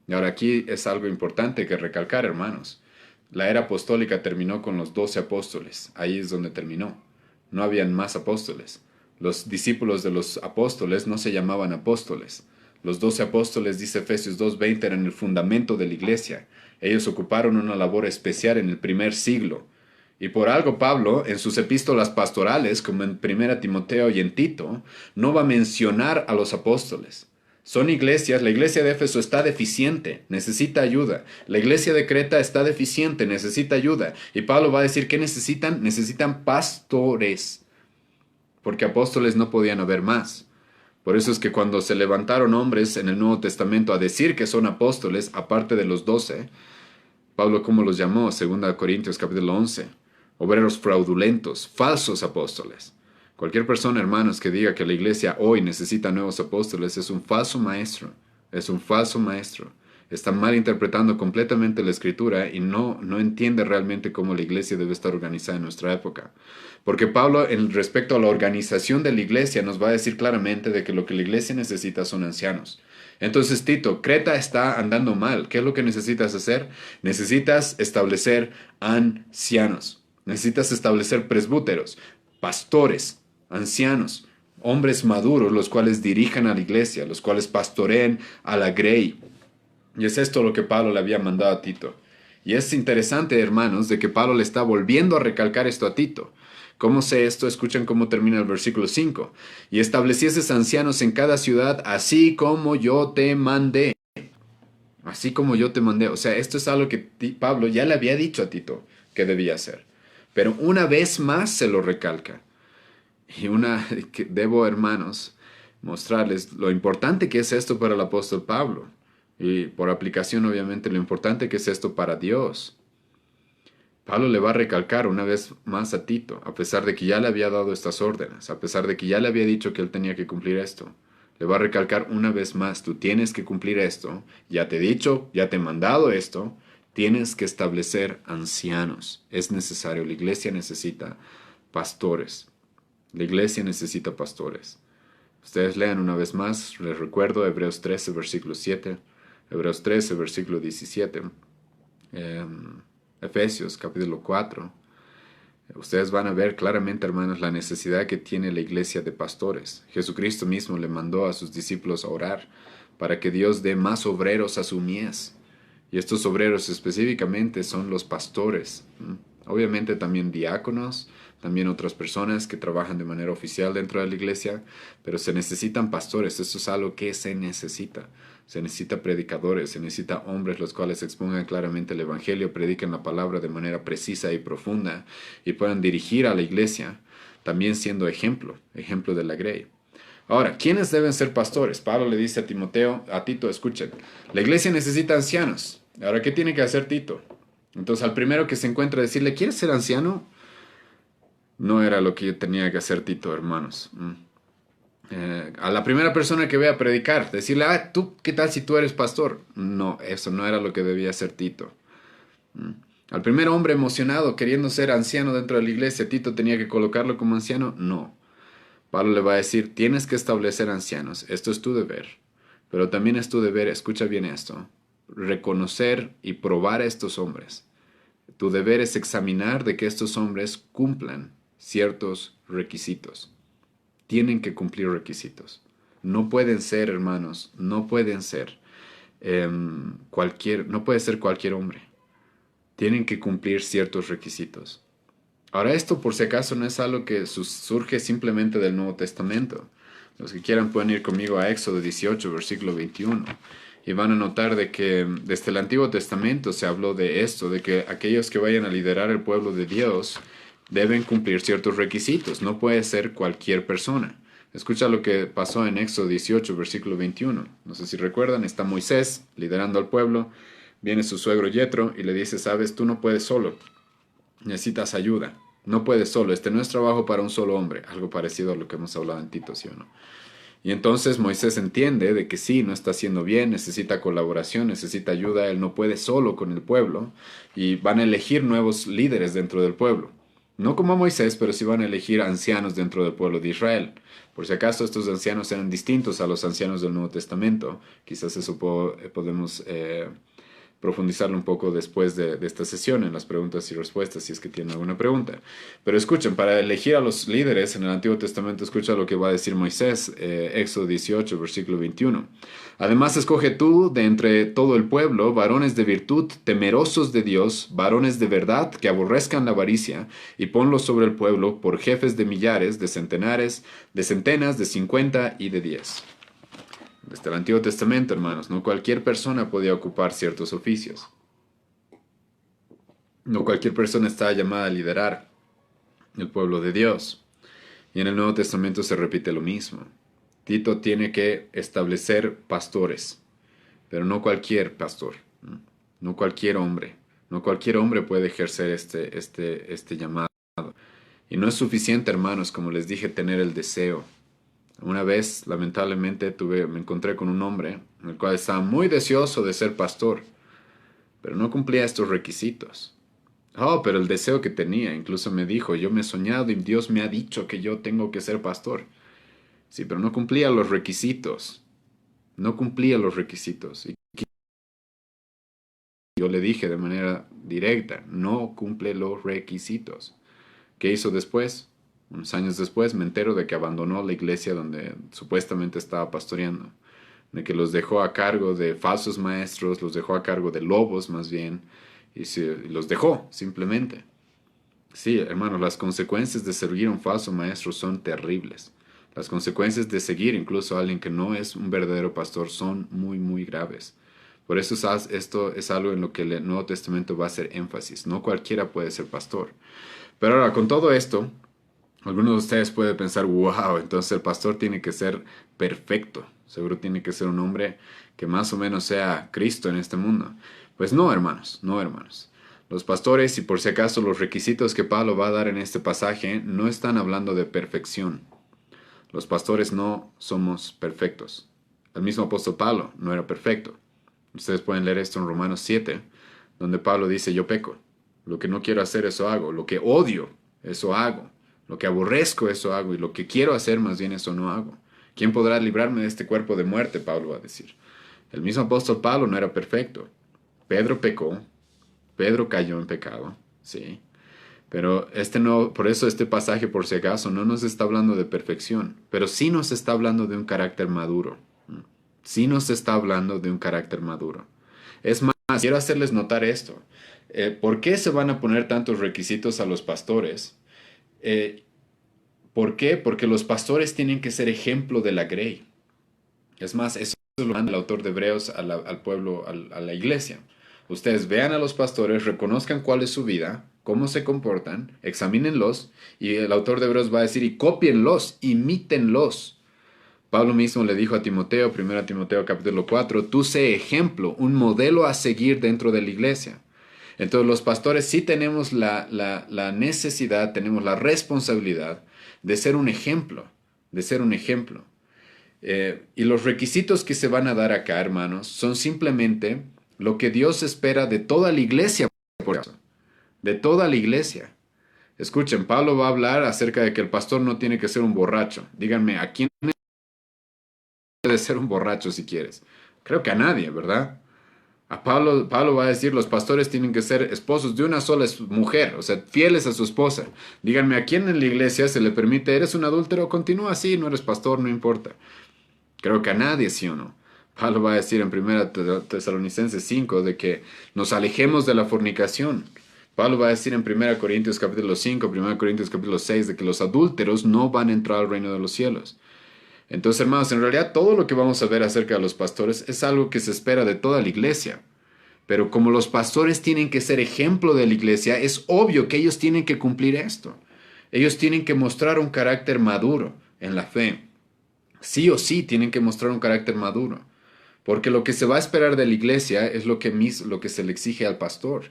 Y ahora aquí es algo importante que recalcar, hermanos. La era apostólica terminó con los 12 apóstoles. Ahí es donde terminó. No habían más apóstoles. Los discípulos de los apóstoles no se llamaban apóstoles. Los 12 apóstoles, dice Efesios 2:20, eran el fundamento de la iglesia. Ellos ocuparon una labor especial en el primer siglo. Y por algo Pablo, en sus epístolas pastorales, como en 1 Timoteo y en Tito, no va a mencionar a los apóstoles. Son iglesias, la iglesia de Éfeso está deficiente, necesita ayuda. La iglesia de Creta está deficiente, necesita ayuda. Y Pablo va a decir, ¿qué necesitan? Necesitan pastores. Porque apóstoles no podían haber más. Por eso es que cuando se levantaron hombres en el Nuevo Testamento a decir que son apóstoles, aparte de los 12, Pablo, ¿cómo los llamó? 2 Corintios capítulo 11. Obreros fraudulentos, falsos apóstoles. Cualquier persona, hermanos, que diga que la iglesia hoy necesita nuevos apóstoles es un falso maestro. Es un falso maestro. Está mal interpretando completamente la escritura y no entiende realmente cómo la iglesia debe estar organizada en nuestra época. Porque Pablo, en respecto a la organización de la iglesia, nos va a decir claramente de que lo que la iglesia necesita son ancianos. Entonces, Tito, Creta está andando mal. ¿Qué es lo que necesitas hacer? Necesitas establecer ancianos. Necesitas establecer presbúteros, pastores, ancianos, hombres maduros, los cuales dirijan a la iglesia, los cuales pastoreen a la grey. Y es esto lo que Pablo le había mandado a Tito. Y es interesante, hermanos, de que Pablo le está volviendo a recalcar esto a Tito. ¿Cómo sé esto? Escuchen cómo termina el versículo 5. Y establecieses ancianos en cada ciudad, así como yo te mandé. Así como yo te mandé. O sea, esto es algo que Pablo ya le había dicho a Tito que debía hacer. Pero una vez más se lo recalca. Y debo, hermanos, mostrarles lo importante que es esto para el apóstol Pablo. Y por aplicación, obviamente, lo importante que es esto para Dios. Pablo le va a recalcar una vez más a Tito, a pesar de que ya le había dado estas órdenes, a pesar de que ya le había dicho que él tenía que cumplir esto. Le va a recalcar una vez más, tú tienes que cumplir esto, ya te he dicho, ya te he mandado esto, tienes que establecer ancianos. Es necesario, la iglesia necesita pastores. La iglesia necesita pastores. Ustedes lean una vez más, les recuerdo, Hebreos 13, versículo 7, Hebreos 13, versículo 17, Efesios capítulo 4. Ustedes van a ver claramente, hermanos, la necesidad que tiene la iglesia de pastores. Jesucristo mismo le mandó a sus discípulos a orar para que Dios dé más obreros a su mies. Y estos obreros específicamente son los pastores. Obviamente también diáconos, también otras personas que trabajan de manera oficial dentro de la iglesia, pero se necesitan pastores, eso es algo que se necesita. Se necesita predicadores, se necesita hombres los cuales expongan claramente el evangelio, prediquen la palabra de manera precisa y profunda y puedan dirigir a la iglesia, también siendo ejemplo, ejemplo de la grey. Ahora, ¿quiénes deben ser pastores? Pablo le dice a Timoteo, a Tito, escuchen, la iglesia necesita ancianos. Ahora, ¿qué tiene que hacer Tito? Entonces, al primero que se encuentra decirle, ¿quieres ser anciano? No era lo que yo tenía que hacer Tito, hermanos. A la primera persona que vea predicar, decirle, ¿tú qué tal si tú eres pastor? No, eso no era lo que debía hacer Tito. Al primer hombre emocionado queriendo ser anciano dentro de la iglesia, Tito tenía que colocarlo como anciano. No. Pablo le va a decir, tienes que establecer ancianos, esto es tu deber, pero también es tu deber, escucha bien esto, reconocer y probar a estos hombres. Tu deber es examinar de que estos hombres cumplan ciertos requisitos. Tienen que cumplir requisitos. No pueden ser, hermanos, no pueden ser no puede ser cualquier hombre. Tienen que cumplir ciertos requisitos. Ahora esto por si acaso no es algo que surge simplemente del Nuevo Testamento. Los que quieran pueden ir conmigo a Éxodo 18, versículo 21. Y van a notar de que desde el Antiguo Testamento se habló de esto, de que aquellos que vayan a liderar el pueblo de Dios deben cumplir ciertos requisitos. No puede ser cualquier persona. Escucha lo que pasó en Éxodo 18, versículo 21. No sé si recuerdan, está Moisés liderando al pueblo. Viene su suegro Yetro y le dice, sabes, tú no puedes solo. Necesitas ayuda. No puedes solo. Este no es trabajo para un solo hombre. Algo parecido a lo que hemos hablado en Tito, ¿sí o no? Y entonces Moisés entiende de que sí, no está haciendo bien, necesita colaboración, necesita ayuda, él no puede solo con el pueblo y van a elegir nuevos líderes dentro del pueblo. No como Moisés, pero sí van a elegir ancianos dentro del pueblo de Israel. Por si acaso estos ancianos eran distintos a los ancianos del Nuevo Testamento, quizás eso podemos profundizarlo un poco después de esta sesión en las preguntas y respuestas, si es que tienen alguna pregunta. Pero escuchen, para elegir a los líderes en el Antiguo Testamento, escucha lo que va a decir Moisés, Éxodo 18, versículo 21. Además, escoge tú de entre todo el pueblo varones de virtud, temerosos de Dios, varones de verdad, que aborrezcan la avaricia, y ponlos sobre el pueblo por jefes de millares, de centenares, de centenas, de 50 y de 10. Desde el Antiguo Testamento, hermanos, no cualquier persona podía ocupar ciertos oficios. No cualquier persona estaba llamada a liderar el pueblo de Dios. Y en el Nuevo Testamento se repite lo mismo. Tito tiene que establecer pastores, pero no cualquier pastor, no cualquier hombre. No cualquier hombre puede ejercer este llamado. Y no es suficiente, hermanos, como les dije, tener el deseo. Una vez, lamentablemente, me encontré con un hombre, el cual estaba muy deseoso de ser pastor, pero no cumplía estos requisitos. Oh, pero el deseo que tenía, incluso me dijo, yo me he soñado y Dios me ha dicho que yo tengo que ser pastor. Sí, pero no cumplía los requisitos. No cumplía los requisitos. Y yo le dije de manera directa, no cumple los requisitos. ¿Qué hizo después? Unos años después me entero de que abandonó la iglesia donde supuestamente estaba pastoreando, de que los dejó a cargo de falsos maestros, los dejó a cargo de lobos más bien, y los dejó simplemente. Sí, hermanos, las consecuencias de seguir a un falso maestro son terribles. Las consecuencias de seguir incluso a alguien que no es un verdadero pastor son muy, muy graves. Por eso esto es algo en lo que el Nuevo Testamento va a hacer énfasis. No cualquiera puede ser pastor. Pero ahora, con todo esto, algunos de ustedes pueden pensar, wow, entonces el pastor tiene que ser perfecto. Seguro tiene que ser un hombre que más o menos sea Cristo en este mundo. Pues no, hermanos, no, hermanos. Los pastores, y por si acaso los requisitos que Pablo va a dar en este pasaje, no están hablando de perfección. Los pastores no somos perfectos. El mismo apóstol Pablo no era perfecto. Ustedes pueden leer esto en Romanos 7, donde Pablo dice, yo peco. Lo que no quiero hacer, eso hago. Lo que odio, eso hago. Lo que aborrezco, eso hago. Y lo que quiero hacer, más bien, eso no hago. ¿Quién podrá librarme de este cuerpo de muerte? Pablo va a decir. El mismo apóstol Pablo no era perfecto. Pedro pecó. Pedro cayó en pecado. Sí. Pero por eso este pasaje, por si acaso, no nos está hablando de perfección. Pero sí nos está hablando de un carácter maduro. Sí nos está hablando de un carácter maduro. Es más, quiero hacerles notar esto. ¿Por qué se van a poner tantos requisitos a los pastores? Eh, ¿Por qué? Porque los pastores tienen que ser ejemplo de la grey. Es más, eso lo manda el autor de Hebreos al pueblo, a la iglesia. Ustedes vean a los pastores, reconozcan cuál es su vida, cómo se comportan, examínenlos, y el autor de Hebreos va a decir, y cópienlos, imítenlos. Pablo mismo le dijo a Timoteo, 1 Timoteo capítulo 4, tú sé ejemplo, un modelo a seguir dentro de la iglesia. Entonces los pastores sí tenemos la necesidad, tenemos la responsabilidad de ser un ejemplo, de ser un ejemplo. Y los requisitos que se van a dar acá, hermanos, son simplemente lo que Dios espera de toda la iglesia, por eso, de toda la iglesia. Escuchen, Pablo va a hablar acerca de que el pastor no tiene que ser un borracho. Díganme, ¿a quién puede ser un borracho si quieres? Creo que a nadie, ¿verdad? Pablo va a decir, los pastores tienen que ser esposos de una sola mujer, o sea, fieles a su esposa. Díganme, ¿a quién en la iglesia se le permite, eres un adúltero? Continúa así, no eres pastor, no importa. Creo que a nadie, sí o no. Pablo va a decir en 1 Tesalonicenses 5 de que nos alejemos de la fornicación. Pablo va a decir en 1 Corintios capítulo 5, 1 Corintios capítulo 6 de que los adúlteros no van a entrar al reino de los cielos. Entonces, hermanos, en realidad todo lo que vamos a ver acerca de los pastores es algo que se espera de toda la iglesia. Pero como los pastores tienen que ser ejemplo de la iglesia, es obvio que ellos tienen que cumplir esto. Ellos tienen que mostrar un carácter maduro en la fe. Sí o sí tienen que mostrar un carácter maduro. Porque lo que se va a esperar de la iglesia es lo que se le exige al pastor.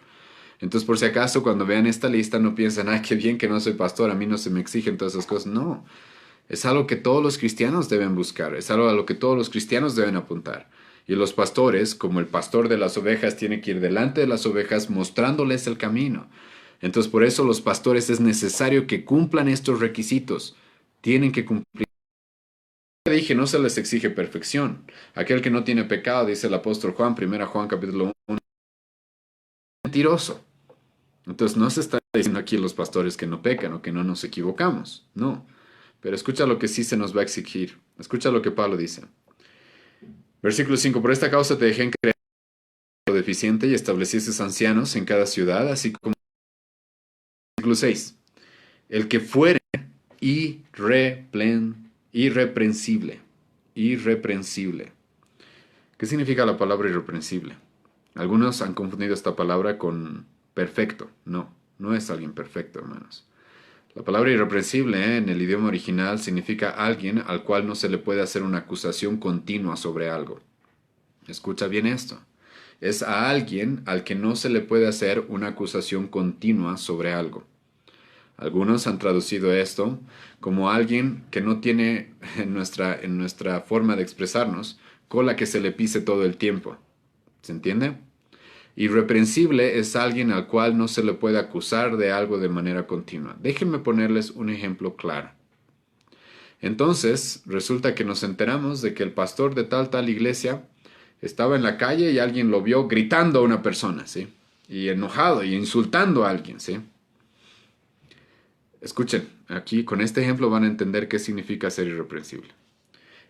Entonces, por si acaso, cuando vean esta lista, no piensan, ah, qué bien que no soy pastor, a mí no se me exigen todas esas cosas. No, es algo que todos los cristianos deben buscar, es algo a lo que todos los cristianos deben apuntar. Y los pastores, como el pastor de las ovejas, tiene que ir delante de las ovejas mostrándoles el camino. Entonces, por eso los pastores es necesario que cumplan estos requisitos. Tienen que cumplir. Dije, no se les exige perfección. Aquel que no tiene pecado, dice el apóstol Juan, 1 Juan capítulo 1, mentiroso. Entonces no se está diciendo aquí los pastores que no pecan o que no nos equivocamos, no. Pero escucha lo que sí se nos va a exigir. Escucha lo que Pablo dice. Versículo 5, por esta causa te dejé en creer lo deficiente y estableciste ancianos en cada ciudad, así como... Versículo 6, el que fuere irreprensible, irreprensible. ¿Qué significa la palabra irreprensible? Algunos han confundido esta palabra con perfecto. No, no es alguien perfecto, hermanos. La palabra irreprensible en el idioma original significa alguien al cual no se le puede hacer una acusación continua sobre algo. Escucha bien esto. Es a alguien al que no se le puede hacer una acusación continua sobre algo. Algunos han traducido esto como alguien que no tiene en nuestra forma de expresarnos cola que se le pise todo el tiempo. ¿Se entiende? Irreprensible es alguien al cual no se le puede acusar de algo de manera continua. Déjenme ponerles un ejemplo claro. Entonces, resulta que nos enteramos de que el pastor de tal iglesia estaba en la calle y alguien lo vio gritando a una persona, ¿sí? Y enojado y insultando a alguien, ¿sí? Escuchen, aquí con este ejemplo van a entender qué significa ser irreprensible.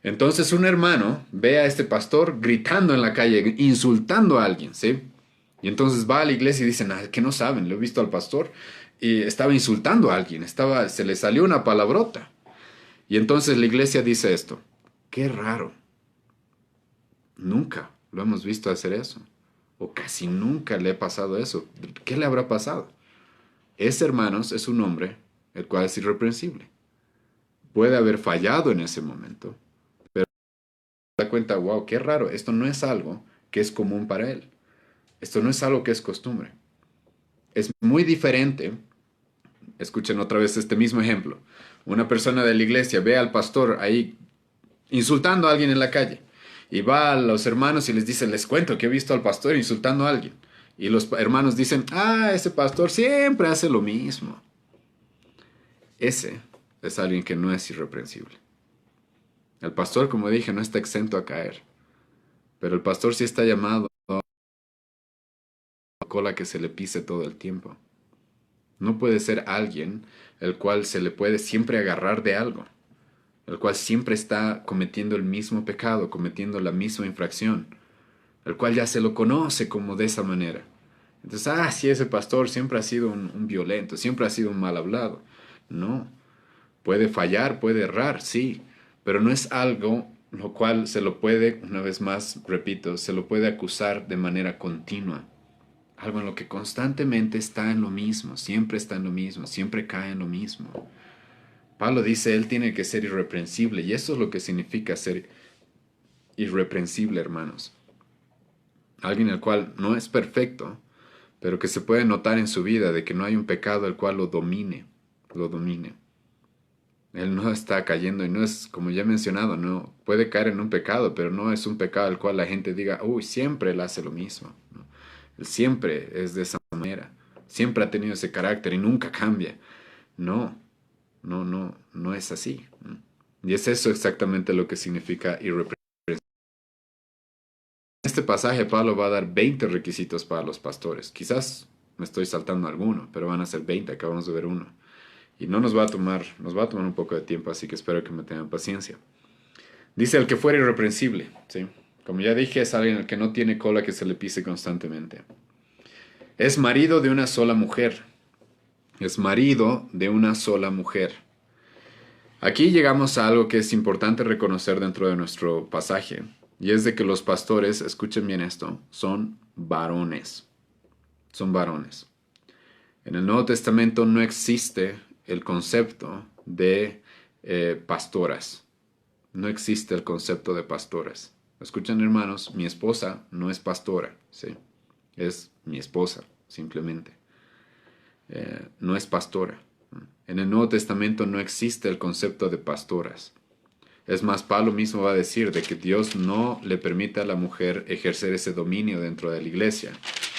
Entonces un hermano ve a este pastor gritando en la calle, insultando a alguien, ¿sí? Y entonces va a la iglesia y dicen, ah, que no saben, lo he visto al pastor y estaba insultando a alguien, se le salió una palabrota. Y entonces la iglesia dice esto, qué raro, nunca lo hemos visto hacer eso, o casi nunca le ha pasado eso. ¿Qué le habrá pasado? Ese, hermanos, es un hombre el cual es irreprensible. Puede haber fallado en ese momento, pero se da cuenta, wow, qué raro, esto no es algo que es común para él. Esto no es algo que es costumbre. Es muy diferente. Escuchen otra vez este mismo ejemplo. Una persona de la iglesia ve al pastor ahí insultando a alguien en la calle. Y va a los hermanos y les dice, les cuento que he visto al pastor insultando a alguien. Y los hermanos dicen, ah, ese pastor siempre hace lo mismo. Ese es alguien que no es irreprensible. El pastor, como dije, no está exento a caer. Pero el pastor sí está llamado a la cola que se le pise todo el tiempo. No puede ser alguien el cual se le puede siempre agarrar de algo, el cual siempre está cometiendo el mismo pecado, cometiendo la misma infracción. el cual ya se lo conoce como de esa manera. Entonces, sí, ese pastor siempre ha sido un violento, siempre ha sido un mal hablado. No, puede fallar, puede errar, sí, pero no es algo lo cual se lo puede, una vez más, repito, se lo puede acusar de manera continua. Algo en lo que constantemente está en lo mismo, siempre está en lo mismo, siempre cae en lo mismo. Pablo dice, él tiene que ser irreprensible, y eso es lo que significa ser irreprensible, hermanos. Alguien el cual no es perfecto, pero que se puede notar en su vida de que no hay un pecado el cual lo domine, lo domine. Él no está cayendo y no es, como ya he mencionado, no puede caer en un pecado, pero no es un pecado al cual la gente diga, uy, siempre él hace lo mismo, ¿no? Él siempre es de esa manera, siempre ha tenido ese carácter y nunca cambia. No, no es así, ¿no? Y es eso exactamente lo que significa irreprensible. En este pasaje Pablo va a dar 20 requisitos para los pastores. Quizás me estoy saltando alguno, pero van a ser 20, acabamos de ver uno. Y no nos va a tomar un poco de tiempo, así que espero que me tengan paciencia. Dice el que fuera irreprensible, ¿sí? Como ya dije, es alguien el que no tiene cola que se le pise constantemente. Es marido de una sola mujer. Es marido de una sola mujer. Aquí llegamos a algo que es importante reconocer dentro de nuestro pasaje, y es de que los pastores, escuchen bien esto, son varones. Son varones. En el Nuevo Testamento no existe el concepto de pastoras. No existe el concepto de pastoras. Escuchen, hermanos, mi esposa no es pastora, ¿sí? Es mi esposa, simplemente. No es pastora. En el Nuevo Testamento no existe el concepto de pastoras. Es más, Pablo mismo va a decir de que Dios no le permite a la mujer ejercer ese dominio dentro de la iglesia.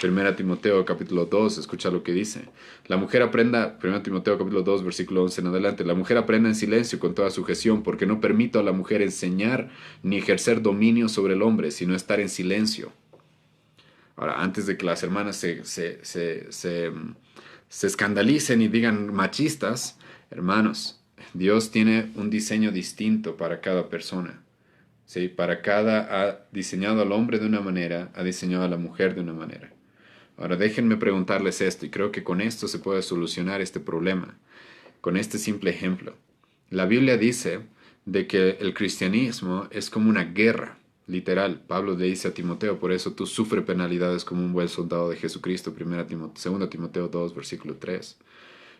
1 Timoteo capítulo 2, escucha lo que dice. La mujer aprenda, 1 Timoteo capítulo 2, versículo 11 en adelante, la mujer aprenda en silencio con toda sujeción, porque no permito a la mujer enseñar ni ejercer dominio sobre el hombre, sino estar en silencio. Ahora, antes de que las hermanas se escandalicen y digan machistas, hermanos, Dios tiene un diseño distinto para cada persona. ¿Sí? Para cada ha diseñado al hombre de una manera, ha diseñado a la mujer de una manera. Ahora déjenme preguntarles esto, y creo que con esto se puede solucionar este problema, con este simple ejemplo. La Biblia dice de que el cristianismo es como una guerra, literal. Pablo le dice a Timoteo, por eso tú sufres penalidades como un buen soldado de Jesucristo, 2 Timoteo 2, versículo 3.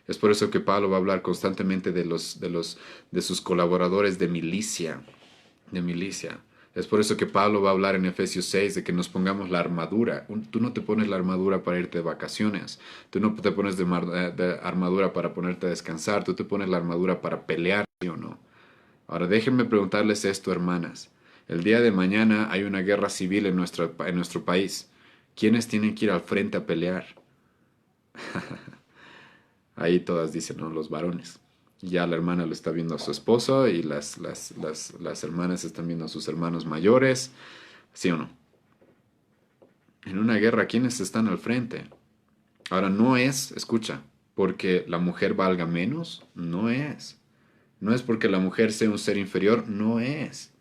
Es por eso que Pablo va a hablar constantemente de sus colaboradores de milicia, de milicia. Es por eso que Pablo va a hablar en Efesios 6 de que nos pongamos la armadura. Tú no te pones la armadura para irte de vacaciones. Tú no te pones de armadura para ponerte a descansar. Tú te pones la armadura para pelear, ¿sí o no? Ahora déjenme preguntarles esto, hermanas. El día de mañana hay una guerra civil en nuestro país. ¿Quiénes tienen que ir al frente a pelear? Ahí todas dicen, ¿no? Los varones. Ya la hermana lo está viendo a su esposo y las hermanas están viendo a sus hermanos mayores. ¿Sí o no? En una guerra, ¿quiénes están al frente? Ahora, no es, escucha, porque la mujer valga menos, no es. No es porque la mujer sea un ser inferior, no es.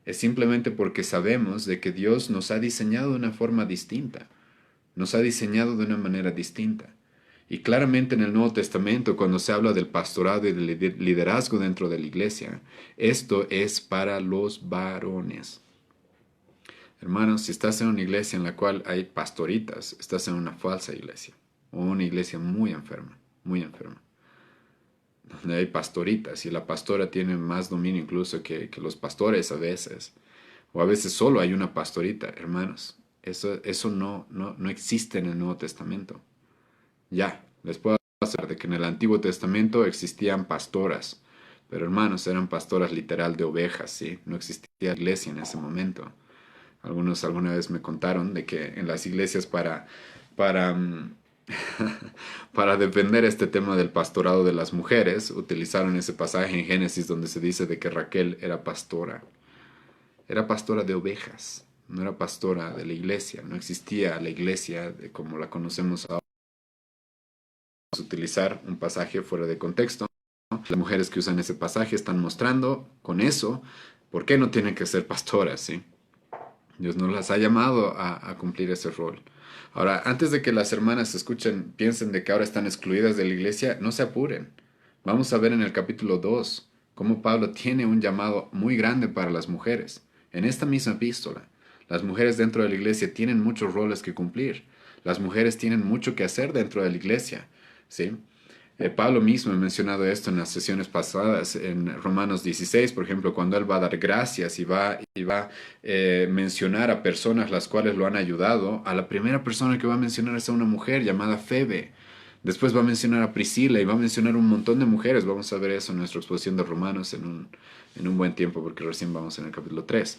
Es simplemente porque sabemos de que Dios nos ha diseñado de una forma distinta. Nos ha diseñado de una manera distinta. Y claramente en el Nuevo Testamento, cuando se habla del pastorado y del liderazgo dentro de la iglesia, esto es para los varones. Hermanos, si estás en una iglesia en la cual hay pastoritas, estás en una falsa iglesia, o una iglesia muy enferma, donde hay pastoritas y la pastora tiene más dominio incluso que los pastores a veces, o a veces solo hay una pastorita, hermanos. Eso no existe en el Nuevo Testamento. Ya, les puedo hacer de que en el Antiguo Testamento existían pastoras, pero hermanos, eran pastoras literal de ovejas, ¿sí? No existía iglesia en ese momento. Algunos alguna vez me contaron de que en las iglesias para, para defender este tema del pastorado de las mujeres, utilizaron ese pasaje en Génesis donde se dice de que Raquel era pastora. Era pastora de ovejas, no era pastora de la iglesia. No existía la iglesia como la conocemos ahora. Utilizar un pasaje fuera de contexto. Las mujeres que usan ese pasaje están mostrando con eso por qué no tienen que ser pastoras, ¿sí? Dios nos las ha llamado a cumplir ese rol. Ahora, antes de que las hermanas escuchen, piensen de que ahora están excluidas de la iglesia, no se apuren. Vamos a ver en el capítulo 2 cómo Pablo tiene un llamado muy grande para las mujeres. En esta misma epístola, las mujeres dentro de la iglesia tienen muchos roles que cumplir. Las mujeres tienen mucho que hacer dentro de la iglesia, ¿sí? Pablo mismo ha mencionado esto en las sesiones pasadas, en Romanos 16, por ejemplo, cuando él va a dar gracias y va a mencionar a personas las cuales lo han ayudado. A la primera persona que va a mencionar es a una mujer llamada Febe. Después va a mencionar a Priscila y va a mencionar un montón de mujeres. Vamos a ver eso en nuestra exposición de Romanos en un buen tiempo, porque recién vamos en el capítulo 3.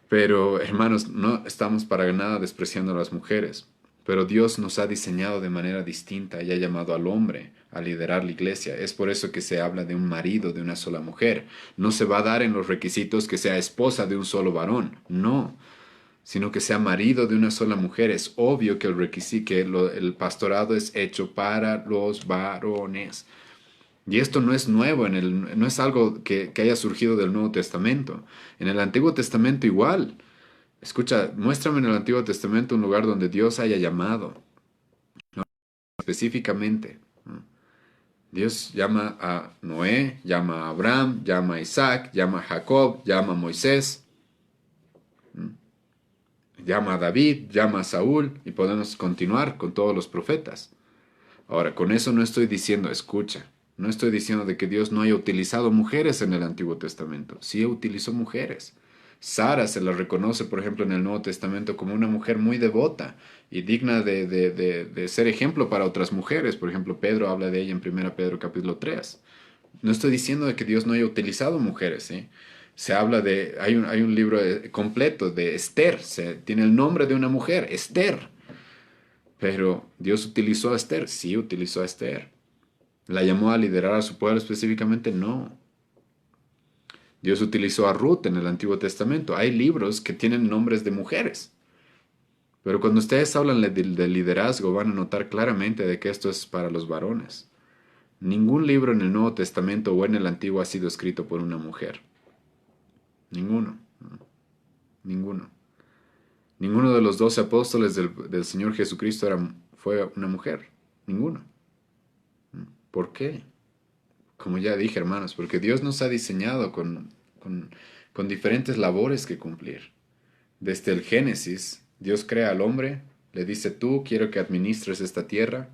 Pero, hermanos, no estamos para nada despreciando a las mujeres. Pero Dios nos ha diseñado de manera distinta y ha llamado al hombre a liderar la iglesia. Es por eso que se habla de un marido de una sola mujer. No se va a dar en los requisitos que sea esposa de un solo varón. No, sino que sea marido de una sola mujer. Es obvio que el pastorado es hecho para los varones. Y esto no es nuevo, no es algo que haya surgido del Nuevo Testamento. En el Antiguo Testamento igual. Escucha, muéstrame en el Antiguo Testamento un lugar donde Dios haya llamado específicamente. Dios llama a Noé, llama a Abraham, llama a Isaac, llama a Jacob, llama a Moisés, llama a David, llama a Saúl, y podemos continuar con todos los profetas. Ahora, con eso no estoy diciendo, escucha, no estoy diciendo de que Dios no haya utilizado mujeres en el Antiguo Testamento. Sí utilizó mujeres. Sara se la reconoce, por ejemplo, en el Nuevo Testamento como una mujer muy devota y digna de ser ejemplo para otras mujeres. Por ejemplo, Pedro habla de ella en 1 Pedro capítulo 3. No estoy diciendo de que Dios no haya utilizado mujeres, ¿sí? Se habla hay un libro completo de Esther, tiene el nombre de una mujer, Esther. Pero Dios utilizó a Esther, sí utilizó a Esther. ¿La llamó a liderar a su pueblo específicamente? No. Dios utilizó a Ruth en el Antiguo Testamento. Hay libros que tienen nombres de mujeres. Pero cuando ustedes hablan de liderazgo van a notar claramente de que esto es para los varones. Ningún libro en el Nuevo Testamento o en el Antiguo ha sido escrito por una mujer. Ninguno. Ninguno. Ninguno de los 12 apóstoles del Señor Jesucristo fue una mujer. Ninguno. ¿Por qué? Como ya dije, hermanos, porque Dios nos ha diseñado con diferentes labores que cumplir. Desde el Génesis, Dios crea al hombre, le dice tú, quiero que administres esta tierra,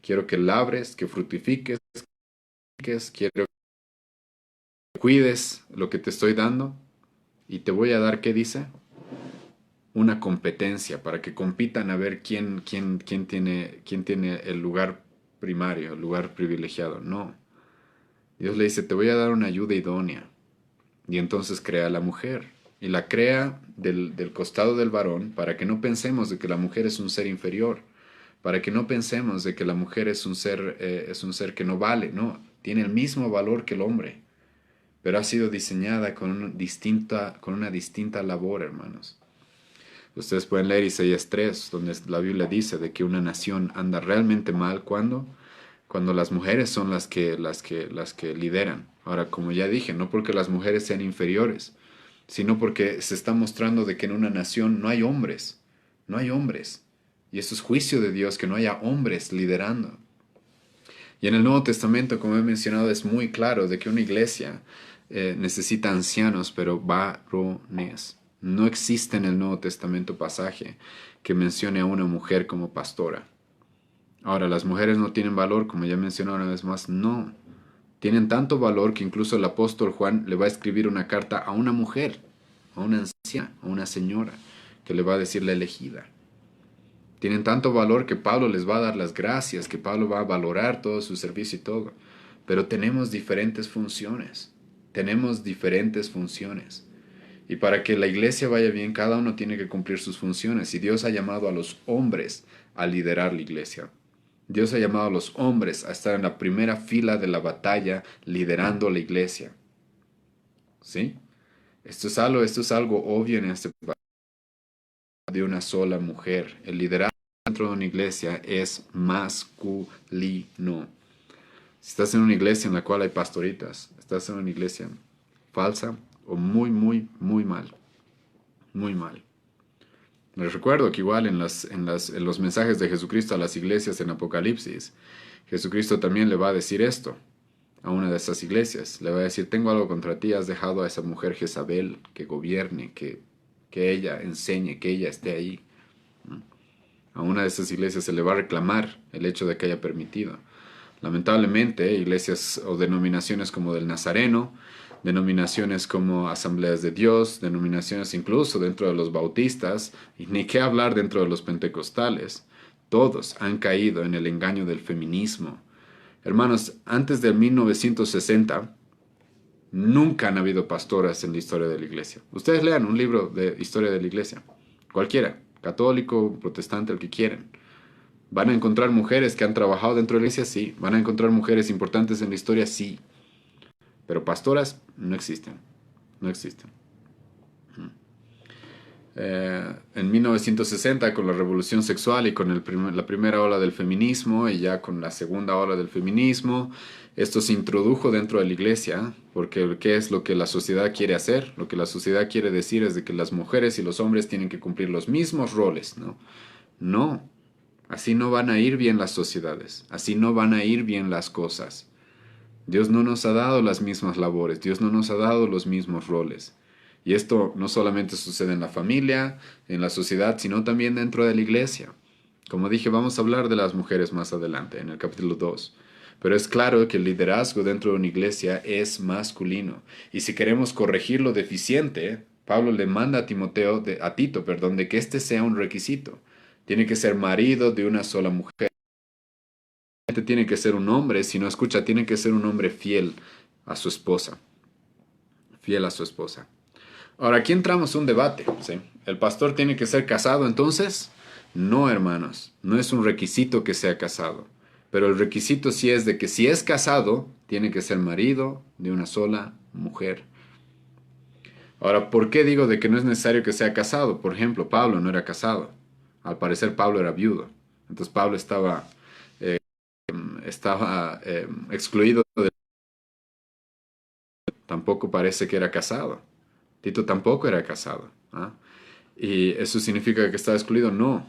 quiero que labres, que fructifiques, quiero que cuides lo que te estoy dando y te voy a dar, ¿qué dice? Una competencia para que compitan a ver quién tiene el lugar primario, el lugar privilegiado. No. Dios le dice, te voy a dar una ayuda idónea. Y entonces crea a la mujer. Y la crea del costado del varón para que no pensemos de que la mujer es un ser inferior. Para que no pensemos de que la mujer es un ser que no vale. No, tiene el mismo valor que el hombre. Pero ha sido diseñada con una distinta labor, hermanos. Ustedes pueden leer Isaías 3, donde la Biblia dice de que una nación anda realmente mal cuando las mujeres son las que lideran. Ahora, como ya dije, no porque las mujeres sean inferiores, sino porque se está mostrando de que en una nación no hay hombres, no hay hombres. Y eso es juicio de Dios, que no haya hombres liderando. Y en el Nuevo Testamento, como he mencionado, es muy claro de que una iglesia necesita ancianos, pero varones. No existe en el Nuevo Testamento pasaje que mencione a una mujer como pastora. Ahora, las mujeres no tienen valor, como ya mencioné una vez más, no. Tienen tanto valor que incluso el apóstol Juan le va a escribir una carta a una mujer, a una anciana, a una señora, que le va a decir la elegida. Tienen tanto valor que Pablo les va a dar las gracias, que Pablo va a valorar todo su servicio y todo. Pero tenemos diferentes funciones. Tenemos diferentes funciones. Y para que la iglesia vaya bien, cada uno tiene que cumplir sus funciones. Y Dios ha llamado a los hombres a liderar la iglesia. Dios ha llamado a los hombres a estar en la primera fila de la batalla liderando la iglesia. ¿Sí? Esto es algo obvio en este país de una sola mujer. El liderazgo dentro de una iglesia es masculino. Si estás en una iglesia en la cual hay pastoritas, estás en una iglesia falsa o muy, muy, muy mal. Muy mal. Les recuerdo que igual en los mensajes de Jesucristo a las iglesias en Apocalipsis, Jesucristo también le va a decir esto a una de esas iglesias. Le va a decir, tengo algo contra ti, has dejado a esa mujer Jezabel que gobierne, que ella enseñe, que ella esté ahí. A una de esas iglesias se le va a reclamar el hecho de que haya permitido. Lamentablemente, iglesias o denominaciones como del Nazareno, denominaciones como Asambleas de Dios, denominaciones incluso dentro de los bautistas, y ni qué hablar dentro de los pentecostales, todos han caído en el engaño del feminismo. Hermanos, antes del 1960, nunca han habido pastoras en la historia de la iglesia. Ustedes lean un libro de historia de la iglesia, cualquiera, católico, protestante, el que quieran. ¿Van a encontrar mujeres que han trabajado dentro de la iglesia? Sí. ¿Van a encontrar mujeres importantes en la historia? Sí. Pero pastoras no existen. No existen. En 1960, con la revolución sexual y con la primera ola del feminismo, y ya con la segunda ola del feminismo, esto se introdujo dentro de la iglesia, porque ¿qué es lo que la sociedad quiere hacer? Lo que la sociedad quiere decir es de que las mujeres y los hombres tienen que cumplir los mismos roles, ¿no? No. Así no van a ir bien las sociedades, así no van a ir bien las cosas. Dios no nos ha dado las mismas labores, Dios no nos ha dado los mismos roles. Y esto no solamente sucede en la familia, en la sociedad, sino también dentro de la iglesia. Como dije, vamos a hablar de las mujeres más adelante, en el capítulo 2. Pero es claro que el liderazgo dentro de una iglesia es masculino. Y si queremos corregir lo deficiente, Pablo le manda a a Tito, perdón, de que este sea un requisito. Tiene que ser marido de una sola mujer. Tiene que ser un hombre, si no escucha, tiene que ser un hombre fiel a su esposa. Fiel a su esposa. Ahora, aquí entramos a un debate, ¿sí? ¿El pastor tiene que ser casado entonces? No, hermanos, no es un requisito que sea casado. Pero el requisito sí es de que si es casado, tiene que ser marido de una sola mujer. Ahora, ¿por qué digo de que no es necesario que sea casado? Por ejemplo, Pablo no era casado. Al parecer Pablo era viudo. Entonces Pablo estaba excluido. Tampoco parece que era casado. Tito tampoco era casado. ¿Ah? ¿Y eso significa que estaba excluido? No.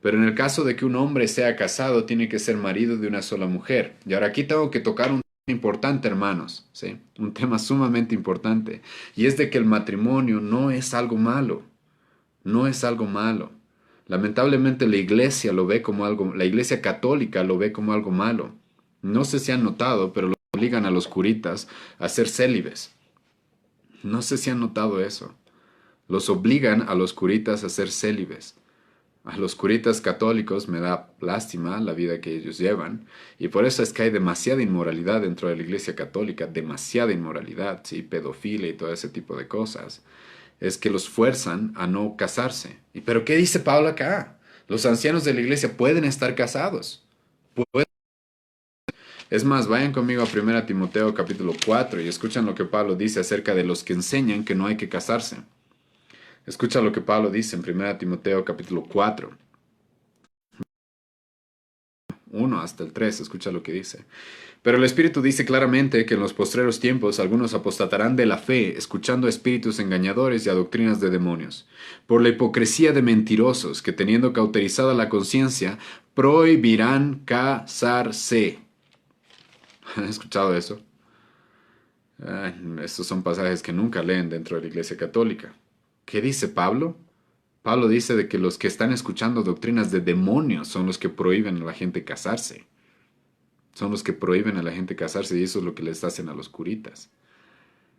Pero en el caso de que un hombre sea casado, tiene que ser marido de una sola mujer. Y ahora aquí tengo que tocar un tema importante, hermanos, ¿sí? Un tema sumamente importante. Y es de que el matrimonio no es algo malo. No es algo malo. Lamentablemente la iglesia lo ve como algo, la iglesia católica lo ve como algo malo. No sé si han notado, pero lo obligan a los curitas a ser célibes. No sé si han notado eso. Los obligan a los curitas a ser célibes. A los curitas católicos me da lástima la vida que ellos llevan, y por eso es que hay demasiada inmoralidad dentro de la iglesia católica, demasiada inmoralidad, ¿sí? Pedofilia y todo ese tipo de cosas. Es que los fuerzan a no casarse. ¿Pero qué dice Pablo acá? Los ancianos de la iglesia pueden estar casados. Es más, vayan conmigo a 1 Timoteo capítulo 4 y escuchan lo que Pablo dice acerca de los que enseñan que no hay que casarse. Escucha lo que Pablo dice en 1 Timoteo capítulo 4, 1 hasta el 3, escucha lo que dice. Pero el Espíritu dice claramente que en los postreros tiempos algunos apostatarán de la fe, escuchando a espíritus engañadores y a doctrinas de demonios, por la hipocresía de mentirosos que teniendo cauterizada la conciencia, prohibirán casarse. ¿Han escuchado eso? Estos son pasajes que nunca leen dentro de la Iglesia Católica. ¿Qué dice Pablo? Pablo dice de que los que están escuchando doctrinas de demonios son los que prohíben a la gente casarse. Son los que prohíben a la gente casarse y eso es lo que les hacen a los curitas.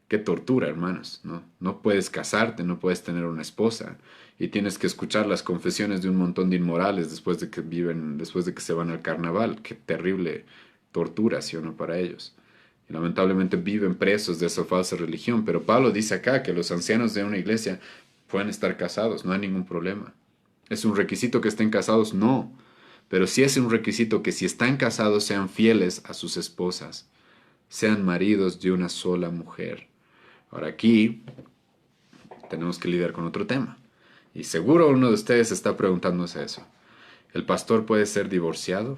Qué tortura, hermanos, ¿no? No puedes casarte, no puedes tener una esposa y tienes que escuchar las confesiones de un montón de inmorales después de que se van al carnaval. Qué terrible tortura, ¿sí o no, para ellos? Y lamentablemente viven presos de esa falsa religión, pero Pablo dice acá que los ancianos de una iglesia pueden estar casados, no hay ningún problema. ¿Es un requisito que estén casados? No. Pero sí es un requisito que si están casados sean fieles a sus esposas, sean maridos de una sola mujer. Ahora aquí tenemos que lidiar con otro tema. Y seguro uno de ustedes está preguntándose eso. ¿El pastor puede ser divorciado?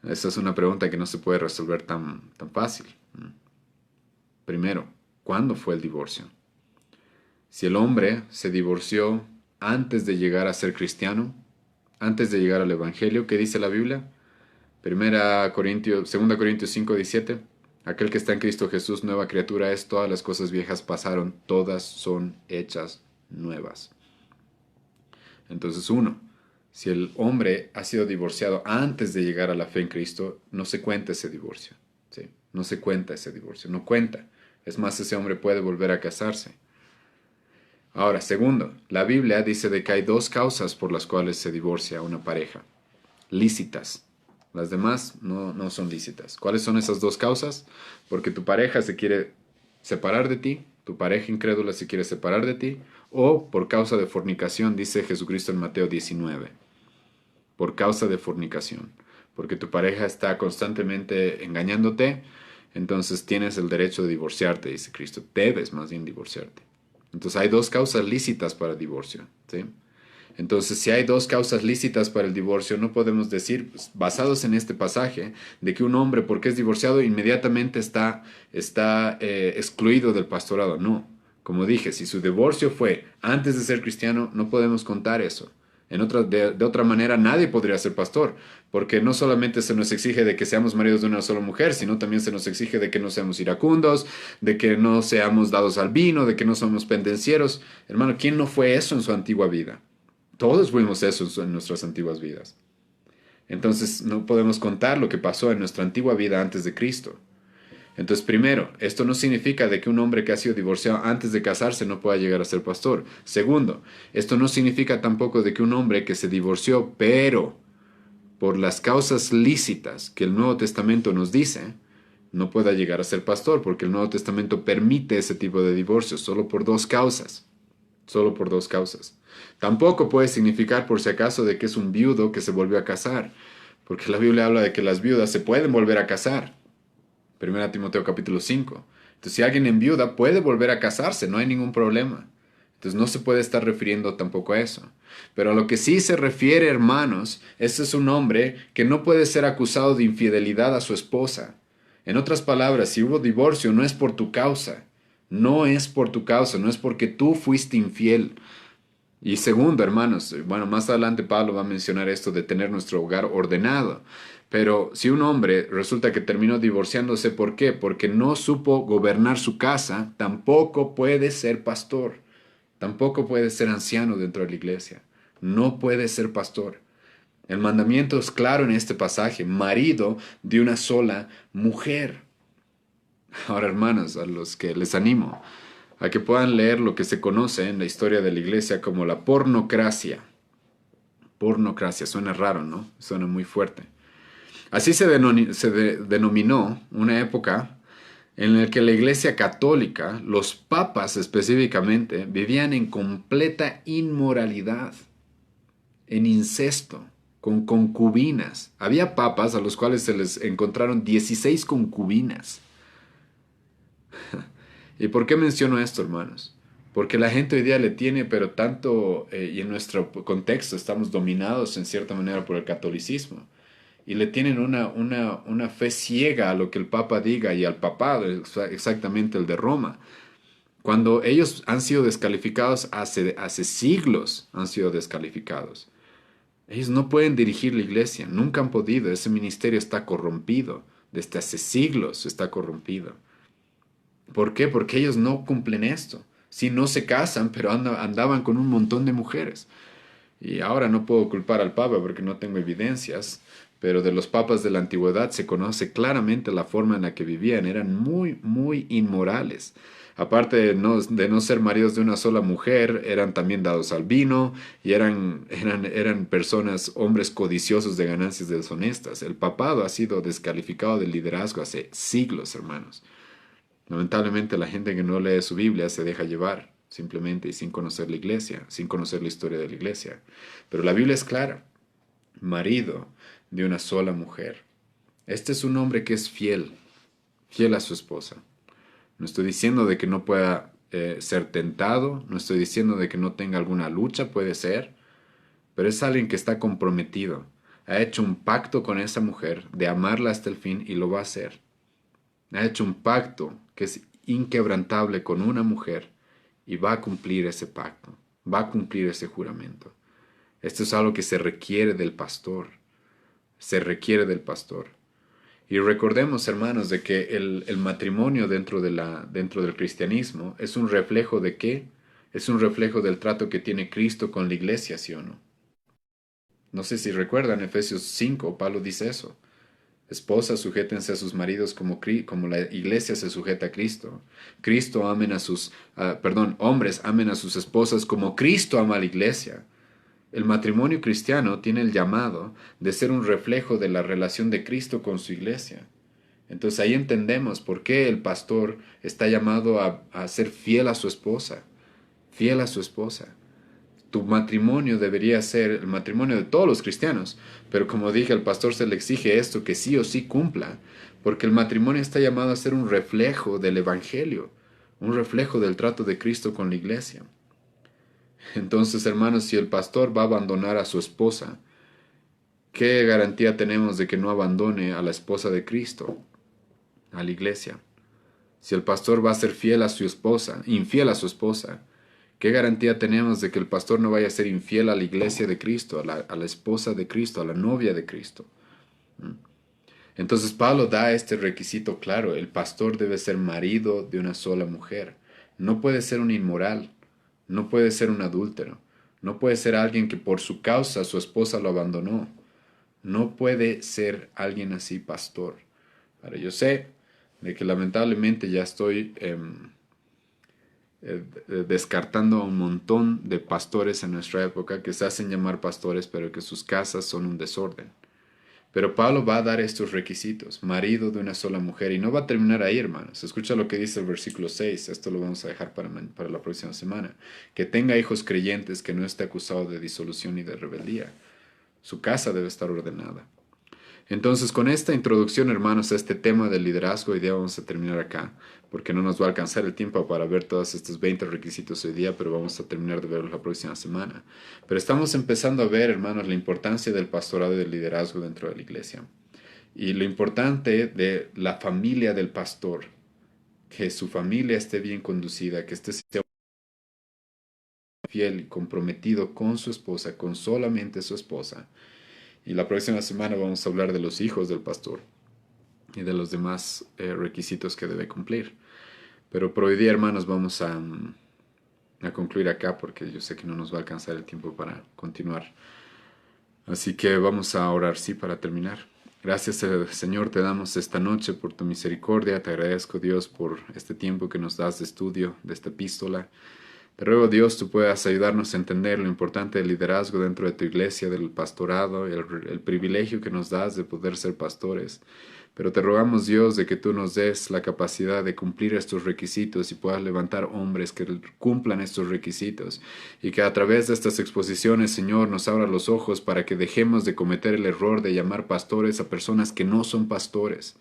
Esa es una pregunta que no se puede resolver tan fácil. Primero, ¿cuándo fue el divorcio? Si el hombre se divorció antes de llegar a ser cristiano, antes de llegar al Evangelio. ¿Qué dice la Biblia? 2 Corintios 5:17. Aquel que está en Cristo Jesús, nueva criatura es, todas las cosas viejas pasaron, todas son hechas nuevas. Entonces, uno, si el hombre ha sido divorciado antes de llegar a la fe en Cristo, no se cuenta ese divorcio. ¿Sí? No se cuenta ese divorcio, no cuenta. Es más, ese hombre puede volver a casarse. Ahora, segundo, la Biblia dice de que hay dos causas por las cuales se divorcia una pareja. Lícitas. Las demás no son lícitas. ¿Cuáles son esas dos causas? Porque tu pareja se quiere separar de ti, tu pareja incrédula se quiere separar de ti, o por causa de fornicación, dice Jesucristo en Mateo 19. Por causa de fornicación. Porque tu pareja está constantemente engañándote, entonces tienes el derecho de divorciarte, dice Cristo. Debes más bien divorciarte. Entonces hay dos causas lícitas para el divorcio, ¿sí? Entonces, si hay dos causas lícitas para el divorcio, no podemos decir, pues, basados en este pasaje, de que un hombre, porque es divorciado, inmediatamente está excluido del pastorado. No. Como dije, si su divorcio fue antes de ser cristiano, no podemos contar eso. De otra manera, nadie podría ser pastor, porque no solamente se nos exige de que seamos maridos de una sola mujer, sino también se nos exige de que no seamos iracundos, de que no seamos dados al vino, de que no somos pendencieros. Hermano, ¿quién no fue eso en su antigua vida? Todos fuimos eso en nuestras antiguas vidas. Entonces no podemos contar lo que pasó en nuestra antigua vida antes de Cristo. Entonces, primero, esto no significa de que un hombre que ha sido divorciado antes de casarse no pueda llegar a ser pastor. Segundo, esto no significa tampoco de que un hombre que se divorció, pero por las causas lícitas que el Nuevo Testamento nos dice, no pueda llegar a ser pastor, porque el Nuevo Testamento permite ese tipo de divorcios solo por dos causas. Solo por dos causas. Tampoco puede significar por si acaso de que es un viudo que se volvió a casar, porque la Biblia habla de que las viudas se pueden volver a casar. 1 Timoteo capítulo 5. Entonces, si alguien enviuda puede volver a casarse, no hay ningún problema. Entonces, no se puede estar refiriendo tampoco a eso. Pero a lo que sí se refiere, hermanos, este es un hombre que no puede ser acusado de infidelidad a su esposa. En otras palabras, si hubo divorcio, no es por tu causa. No es por tu causa, no es porque tú fuiste infiel. Y segundo, hermanos, bueno, más adelante Pablo va a mencionar esto de tener nuestro hogar ordenado. Pero si un hombre resulta que terminó divorciándose, ¿por qué? Porque no supo gobernar su casa, tampoco puede ser pastor. Tampoco puede ser anciano dentro de la iglesia. No puede ser pastor. El mandamiento es claro en este pasaje, marido de una sola mujer. Ahora, hermanos, a los que les animo a que puedan leer lo que se conoce en la historia de la iglesia como la pornocracia. Pornocracia, suena raro, ¿no? Suena muy fuerte. Así se denominó una época en la que la iglesia católica, los papas específicamente, vivían en completa inmoralidad, en incesto, con concubinas. Había papas a los cuales se les encontraron 16 concubinas. ¿Y por qué menciono esto, hermanos? Porque la gente hoy día le tiene, pero tanto, y en nuestro contexto estamos dominados en cierta manera por el catolicismo, y le tienen una fe ciega a lo que el Papa diga y al papado, exactamente el de Roma. Cuando ellos han sido descalificados hace siglos, han sido descalificados. Ellos no pueden dirigir la iglesia, nunca han podido, ese ministerio está corrompido, desde hace siglos está corrompido. ¿Por qué? Porque ellos no cumplen esto. Sí, no se casan, pero andaban con un montón de mujeres. Y ahora no puedo culpar al Papa porque no tengo evidencias, pero de los papas de la antigüedad se conoce claramente la forma en la que vivían. Eran muy, muy inmorales. Aparte de no ser maridos de una sola mujer, eran también dados al vino y eran personas, hombres codiciosos de ganancias deshonestas. El papado ha sido descalificado del liderazgo hace siglos, hermanos. Lamentablemente la gente que no lee su Biblia se deja llevar simplemente y sin conocer la iglesia, sin conocer la historia de la iglesia. Pero la Biblia es clara. Marido de una sola mujer. Este es un hombre que es fiel, fiel a su esposa. No estoy diciendo de que no pueda ser tentado, no estoy diciendo de que no tenga alguna lucha, puede ser, pero es alguien que está comprometido. Ha hecho un pacto con esa mujer de amarla hasta el fin y lo va a hacer. Ha hecho un pacto que es inquebrantable con una mujer y va a cumplir ese pacto. va a cumplir ese juramento. Esto es algo que se requiere del pastor, se requiere del pastor. Y recordemos, hermanos, de que el matrimonio dentro del cristianismo es un reflejo de qué? Es un reflejo del trato que tiene Cristo con la iglesia, ¿sí o no? No sé si recuerdan, Efesios 5, Pablo dice eso. Esposas, sujétense a sus maridos como la iglesia se sujeta a Cristo. Cristo amen a hombres amen a sus esposas como Cristo ama a la iglesia. El matrimonio cristiano tiene el llamado de ser un reflejo de la relación de Cristo con su iglesia. Entonces ahí entendemos por qué el pastor está llamado a ser fiel a su esposa, fiel a su esposa. Tu matrimonio debería ser el matrimonio de todos los cristianos, pero como dije, al pastor se le exige esto, que sí o sí cumpla, porque el matrimonio está llamado a ser un reflejo del Evangelio, un reflejo del trato de Cristo con la iglesia. Entonces, hermanos, si el pastor va a abandonar a su esposa, ¿qué garantía tenemos de que no abandone a la esposa de Cristo, a la iglesia? Si el pastor va a ser fiel a su esposa, infiel a su esposa, ¿qué garantía tenemos de que el pastor no vaya a ser infiel a la iglesia de Cristo, a la esposa de Cristo, a la novia de Cristo? Entonces Pablo da este requisito claro: el pastor debe ser marido de una sola mujer. No puede ser un inmoral, no puede ser un adúltero, no puede ser alguien que por su causa su esposa lo abandonó. No puede ser alguien así pastor. Ahora yo sé de que lamentablemente ya estoy descartando a un montón de pastores en nuestra época que se hacen llamar pastores, pero que sus casas son un desorden. Pero Pablo va a dar estos requisitos: marido de una sola mujer, y no va a terminar ahí, hermanos. Escucha lo que dice el versículo 6, esto lo vamos a dejar para la próxima semana. Que tenga hijos creyentes, que no esté acusado de disolución y de rebeldía. Su casa debe estar ordenada. Entonces, con esta introducción, hermanos, a este tema del liderazgo, hoy día vamos a terminar acá, porque no nos va a alcanzar el tiempo para ver todos estos 20 requisitos hoy día, pero vamos a terminar de verlos la próxima semana. Pero estamos empezando a ver, hermanos, la importancia del pastorado y del liderazgo dentro de la iglesia. Y lo importante de la familia del pastor, que su familia esté bien conducida, que esté fiel y comprometido con su esposa, con solamente su esposa. Y la próxima semana vamos a hablar de los hijos del pastor y de los demás requisitos que debe cumplir. Pero por hoy día, hermanos, vamos a concluir acá, porque yo sé que no nos va a alcanzar el tiempo para continuar. Así que vamos a orar, sí, para terminar. Gracias, Señor, te damos esta noche por tu misericordia. Te agradezco, Dios, por este tiempo que nos das de estudio de esta epístola. Te ruego, Dios, tú puedas ayudarnos a entender lo importante del liderazgo dentro de tu iglesia, del pastorado, el privilegio que nos das de poder ser pastores. Pero te rogamos, Dios, de que tú nos des la capacidad de cumplir estos requisitos y puedas levantar hombres que cumplan estos requisitos. Y que a través de estas exposiciones, Señor, nos abra los ojos para que dejemos de cometer el error de llamar pastores a personas que no son pastores.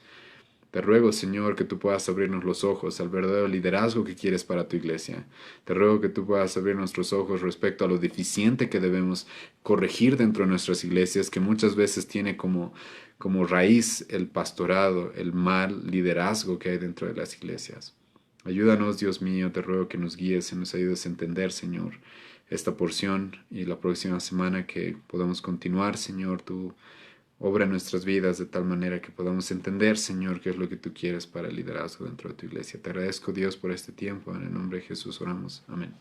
Te ruego, Señor, que tú puedas abrirnos los ojos al verdadero liderazgo que quieres para tu iglesia. Te ruego que tú puedas abrir nuestros ojos respecto a lo deficiente que debemos corregir dentro de nuestras iglesias, que muchas veces tiene como raíz el pastorado, el mal liderazgo que hay dentro de las iglesias. Ayúdanos, Dios mío, te ruego que nos guíes y nos ayudes a entender, Señor, esta porción, y la próxima semana que podamos continuar, Señor, tú obra en nuestras vidas de tal manera que podamos entender, Señor, qué es lo que tú quieres para el liderazgo dentro de tu iglesia. Te agradezco, Dios, por este tiempo. En el nombre de Jesús oramos. Amén.